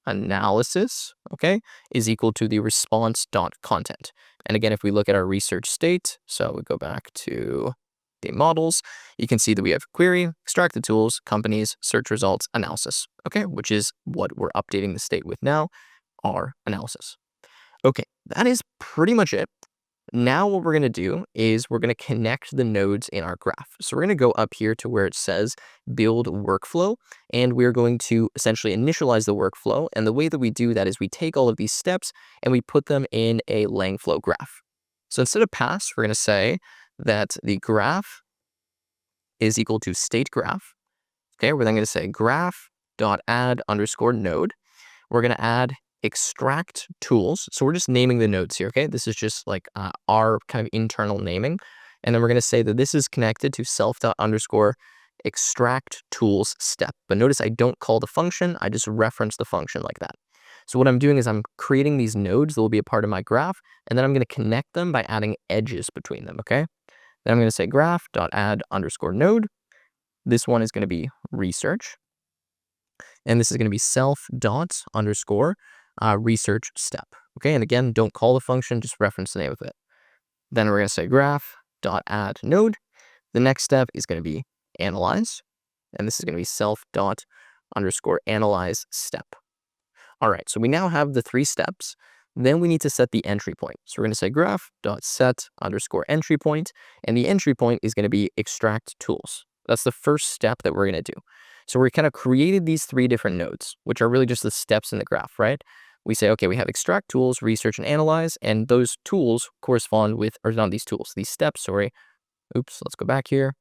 analysis, okay, is equal to the response.content. And again, if we look at our research state, so we go back to the models, you can see that we have query, extract the tools, companies, search results, analysis, okay, which is what we're updating the state with now, our analysis. Okay, that is pretty much it. Now what we're going to do is we're going to connect the nodes in our graph. So we're going to go up here to where it says build workflow, and we're going to essentially initialize the workflow. And the way that we do that is we take all of these steps and we put them in a LangFlow graph. So instead of pass, we're going to say that the graph is equal to state graph. Okay, we're then going to say graph.add_node. We're going to add extract tools. So we're just naming the nodes here, okay? This is just like our kind of internal naming. And then we're going to say that this is connected to self._extract tools step. But notice I don't call the function, I just reference the function like that. So what I'm doing is I'm creating these nodes that will be a part of my graph, and then I'm going to connect them by adding edges between them, okay? Then I'm going to say graph.add_node. This one is going to be research. And this is going to be self._research step. Okay, and again, don't call the function, just reference the name of it. Then we're going to say graph.add_node. The next step is going to be analyze, and this is going to be self._analyze step. All right, so we now have the 3 steps. Then we need to set the entry point. So we're going to say graph.set_entry point, and the entry point is going to be extract tools. That's the first step that we're going to do. So we kind of created these 3 different nodes, which are really just the steps in the graph, right? We say, okay, we have extract tools, research, and analyze, and those tools correspond with, or not these tools, these steps, sorry. Oops, let's go back here.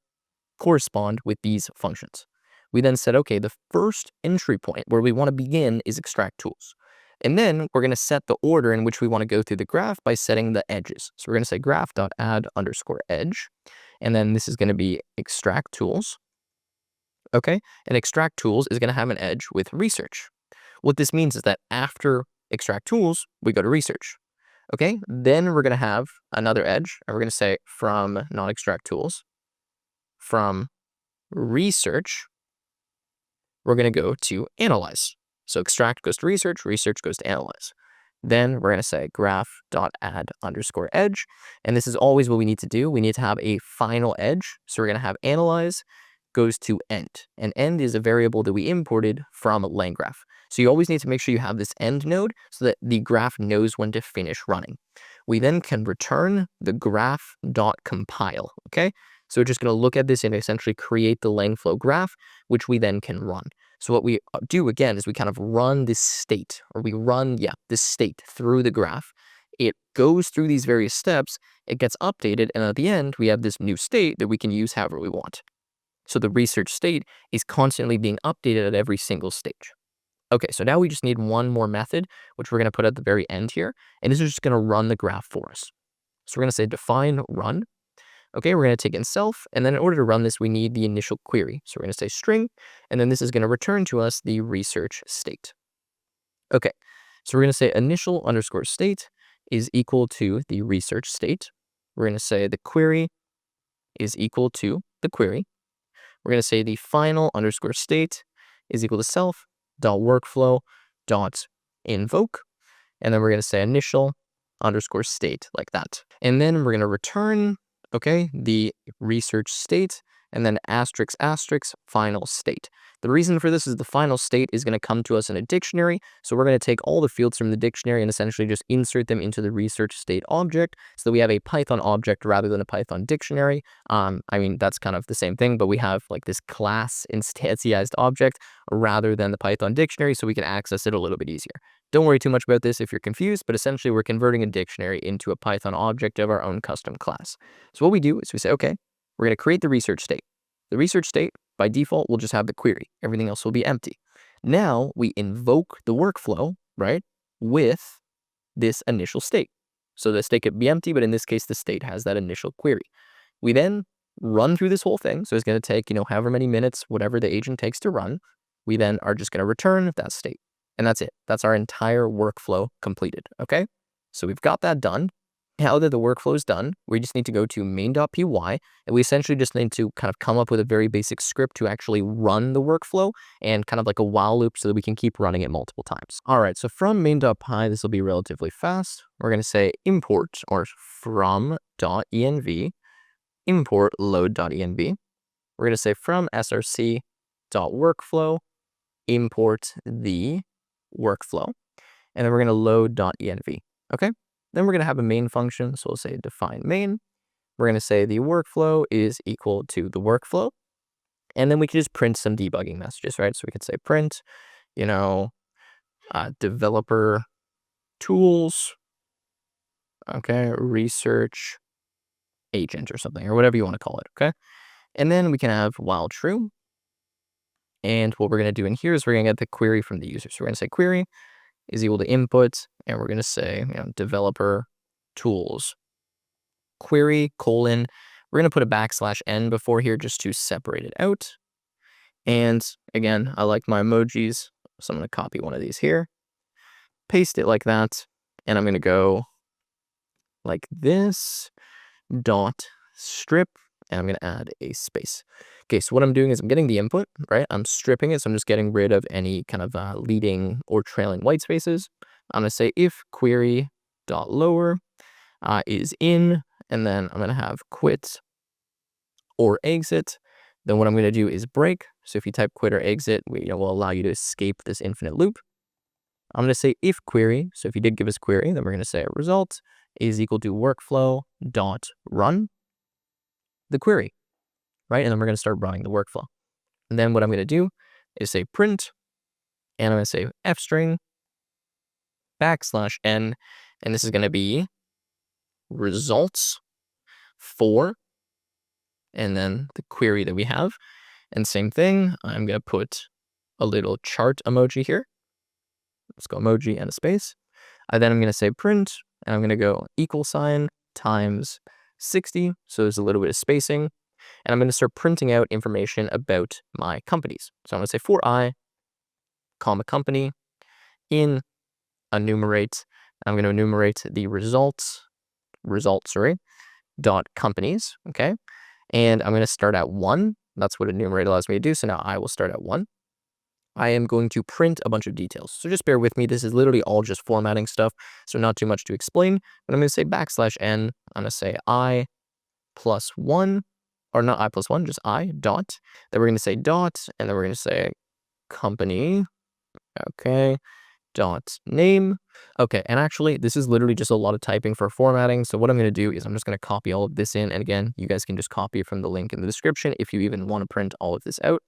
Correspond with these functions. We then said, okay, the first entry point where we want to begin is extract tools. And then we're going to set the order in which we want to go through the graph by setting the edges. So we're going to say graph.add_edge. And then this is going to be extract tools. Okay, and extract tools is going to have an edge with research. What this means is that after extract tools, we go to research. Okay, then we're going to have another edge, and we're going to say from not extract tools, from research, we're going to go to analyze. So extract goes to research, research goes to analyze. Then we're going to say graph.add_edge, and this is always what we need to do. We need to have a final edge. So we're going to have analyze goes to end, and end is a variable that we imported from LangGraph. So you always need to make sure you have this end node so that the graph knows when to finish running. We then can return the graph.compile, okay? So we're just going to look at this and essentially create the LangFlow graph, which we then can run. So what we do again is we kind of run this state, or we run, this state through the graph. It goes through these various steps, it gets updated, and at the end, we have this new state that we can use however we want. So the research state is constantly being updated at every single stage. Okay, so now we just need one more method, which we're going to put at the very end here, and this is just going to run the graph for us. So we're going to say define run. Okay, we're going to take in self, and then in order to run this, we need the initial query. So we're going to say string, and then this is going to return to us the research state. Okay, so we're going to say initial underscore state is equal to the research state. We're going to say the query is equal to the query. We're going to say the final underscore state is equal to self dot workflow dot invoke, and then we're going to say initial underscore state like that. And then we're going to return, okay, the research state, and then asterisk asterisk final state. The reason for this is the final state is going to come to us in a dictionary. So we're going to take all the fields from the dictionary and essentially just insert them into the research state object so that we have a Python object rather than a Python dictionary. I mean, that's kind of the same thing, but we have like this class instantiated object rather than the Python dictionary, so we can access it a little bit easier. Don't worry too much about this if you're confused, but essentially we're converting a dictionary into a Python object of our own custom class. So what we do is we say, okay, we're going to create the research state. The research state, by default, will just have the query. Everything else will be empty. Now we invoke the workflow, right, with this initial state. So the state could be empty, but in this case, the state has that initial query. We then run through this whole thing. So it's going to take, however many minutes, whatever the agent takes to run. We then are just going to return that state. And that's it. That's our entire workflow completed, okay? So we've got that done. Now that the workflow is done, we just need to go to main.py, and we essentially just need to kind of come up with a very basic script to actually run the workflow and kind of like a while loop so that we can keep running it multiple times. All right, so from main.py, this will be relatively fast. We're going to say import or from.env, import load.env. We're going to say from src.workflow, import the workflow, and then we're going to load.env, okay? Then we're going to have a main function, so we'll say define main. We're going to say the workflow is equal to the workflow, and then we can just print some debugging messages, right? So we could say print, developer tools, okay, research agent or something, or whatever you want to call it, okay? And then we can have while true, and what we're going to do in here is we're going to get the query from the user. So we're going to say query is equal to input, and we're going to say, developer tools query colon. We're going to put a \n before here just to separate it out. And again, I like my emojis, so I'm going to copy one of these here, paste it like that, and I'm going to go like this, dot strip, and I'm going to add a space. Okay, so what I'm doing is I'm getting the input, right? I'm stripping it, so I'm just getting rid of any kind of leading or trailing white spaces. I'm going to say if query dot lower is in, and then I'm going to have quit or exit. Then what I'm going to do is break. So if you type quit or exit, will allow you to escape this infinite loop. I'm going to say if query. So if you did give us query, then we're going to say result is equal to workflow dot run the query, right? And then we're going to start running the workflow. And then what I'm going to do is say print, and I'm going to say fstring \n, and this is going to be results for, and then the query that we have. And same thing, I'm going to put a little chart emoji here. Let's go emoji and a space. Then I'm going to say print, and I'm going to go =, times 60. So there's a little bit of spacing. And I'm going to start printing out information about my companies. So I'm going to say for I, comma company, in enumerate. I'm going to enumerate the results, dot companies, okay? And I'm going to start at 1. That's what enumerate allows me to do. So now I will start at 1. I am going to print a bunch of details. So just bear with me. This is literally all just formatting stuff, so not too much to explain. But I'm going to say \n. I'm going to say I plus 1, or not I plus 1, just I dot. Then we're going to say dot, and then we're going to say company, okay, dot name. Okay, and actually, this is literally just a lot of typing for formatting. So what I'm going to do is I'm just going to copy all of this in. And again, you guys can just copy it from the link in the description if you even want to print all of this out.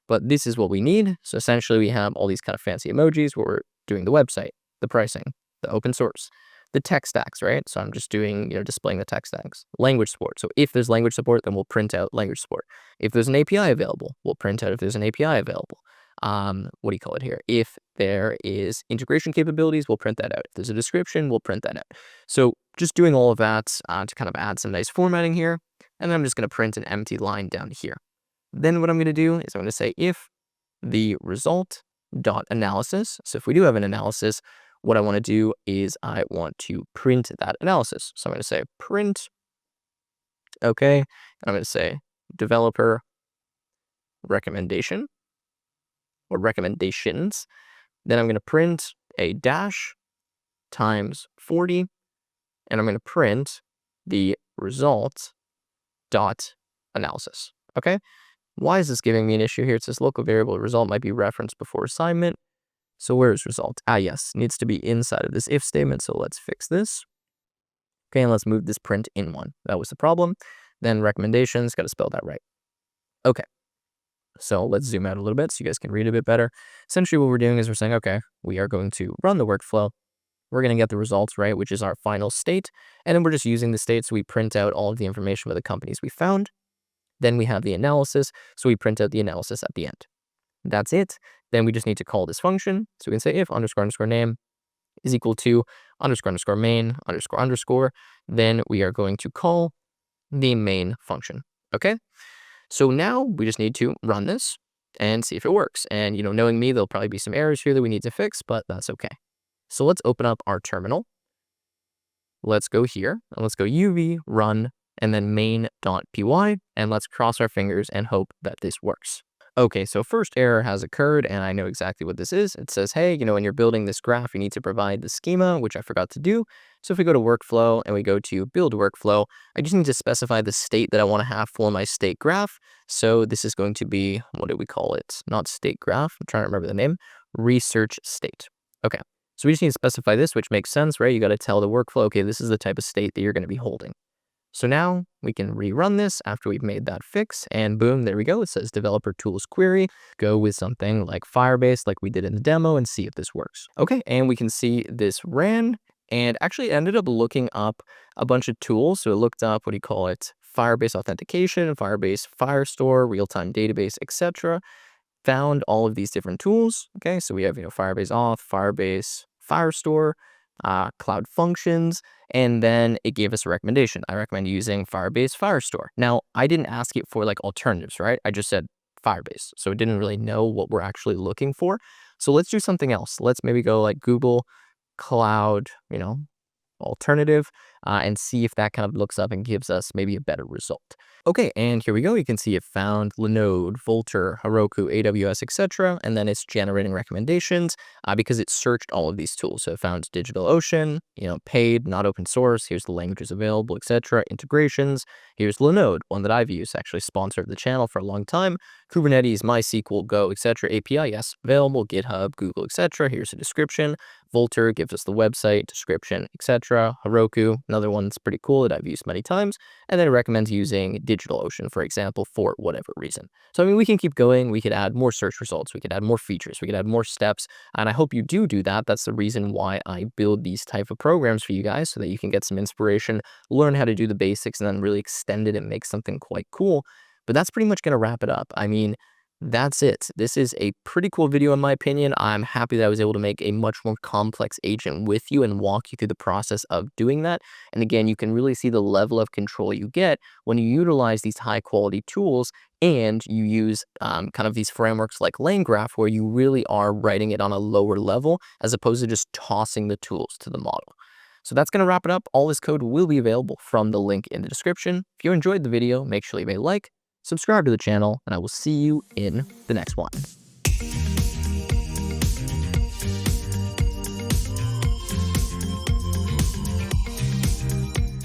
but this is what we need. So essentially we have all these kind of fancy emojis where we're doing the website, the pricing, the open source, the tech stacks, right? So I'm just doing, displaying the tech stacks. Language support. So if there's language support, then we'll print out language support. If there's an API available, we'll print out if there's an API available. What do you call it here? If there is integration capabilities, we'll print that out. If there's a description, we'll print that out. So just doing all of that to kind of add some nice formatting here. And then I'm just going to print an empty line down here. Then what I'm going to do is I'm going to say if the result dot analysis. So if we do have an analysis, what I want to do is I want to print that analysis. So I'm going to say print, okay, and I'm going to say developer recommendation or recommendations. Then I'm going to print a dash times 40, and I'm going to print the result dot analysis. Okay. Why is this giving me an issue here? It says local variable result might be referenced before assignment. So where is result? Yes, needs to be inside of this if statement. So let's fix this. Okay, and let's move this print in one. That was the problem. Then recommendations, got to spell that right. Okay, so let's zoom out a little bit so you guys can read a bit better. Essentially what we're doing is we're saying, okay, we are going to run the workflow. We're going to get the results, right, which is our final state. And then we're just using the state, so we print out all of the information for the companies we found. Then we have the analysis, so we print out the analysis at the end. That's it. Then we just need to call this function. So we can say if underscore underscore name is equal to underscore underscore main underscore underscore. Then we are going to call the main function. Okay. So now we just need to run this and see if it works. And, knowing me, there'll probably be some errors here that we need to fix, but that's okay. So let's open up our terminal. Let's go here and let's go uv run and then main.py, and let's cross our fingers and hope that this works. Okay, so first error has occurred, and I know exactly what this is. It says, hey, when you're building this graph, you need to provide the schema, which I forgot to do. So if we go to workflow and we go to build workflow, I just need to specify the state that I want to have for my state graph. So this is going to be, what do we call it? Not state graph. I'm trying to remember the name. Research state. Okay, so we just need to specify this, which makes sense, right? You got to tell the workflow, okay, this is the type of state that you're going to be holding. So now we can rerun this after we've made that fix, and boom, there we go. It says developer tools query. Go with something like Firebase like we did in the demo and see if this works. Okay, and we can see this ran and actually ended up looking up a bunch of tools. So it looked up, what do you call it? Firebase authentication, Firebase Firestore, real-time database, etc. Found all of these different tools. Okay, so we have, Firebase Auth, Firebase Firestore, Cloud Functions, and then it gave us a recommendation. I recommend using Firebase Firestore. Now, I didn't ask it for like alternatives, right? I just said Firebase, so it didn't really know what we're actually looking for. So let's do something else. Let's maybe go like Google Cloud, alternative, and see if that kind of looks up and gives us maybe a better result. Okay, and here we go. You can see it found Linode, Vultr, Heroku, AWS, etc. And then it's generating recommendations because it searched all of these tools. So it found DigitalOcean, paid, not open source. Here's the languages available, etc. Integrations. Here's Linode, one that I've used, actually sponsored the channel for a long time. Kubernetes, MySQL, Go, etc. API, yes, available. GitHub, Google, etc. Here's a description. Vultr gives us the website, description, etc. Heroku, another one that's pretty cool that I've used many times. And then it recommends using DigitalOcean, for example, for whatever reason. So, we can keep going. We could add more search results. We could add more features. We could add more steps. And I hope you do that. That's the reason why I build these type of programs for you guys, so that you can get some inspiration, learn how to do the basics, and then really extend it and make something quite cool. But that's pretty much going to wrap it up. That's it. This is a pretty cool video in my opinion. I'm happy that I was able to make a much more complex agent with you and walk you through the process of doing that. And again, you can really see the level of control you get when you utilize these high quality tools and you use kind of these frameworks like LangGraph, where you really are writing it on a lower level as opposed to just tossing the tools to the model. So that's going to wrap it up. All this code will be available from the link in the description. If you enjoyed the video, make sure you leave a like, subscribe to the channel, and I will see you in the next one.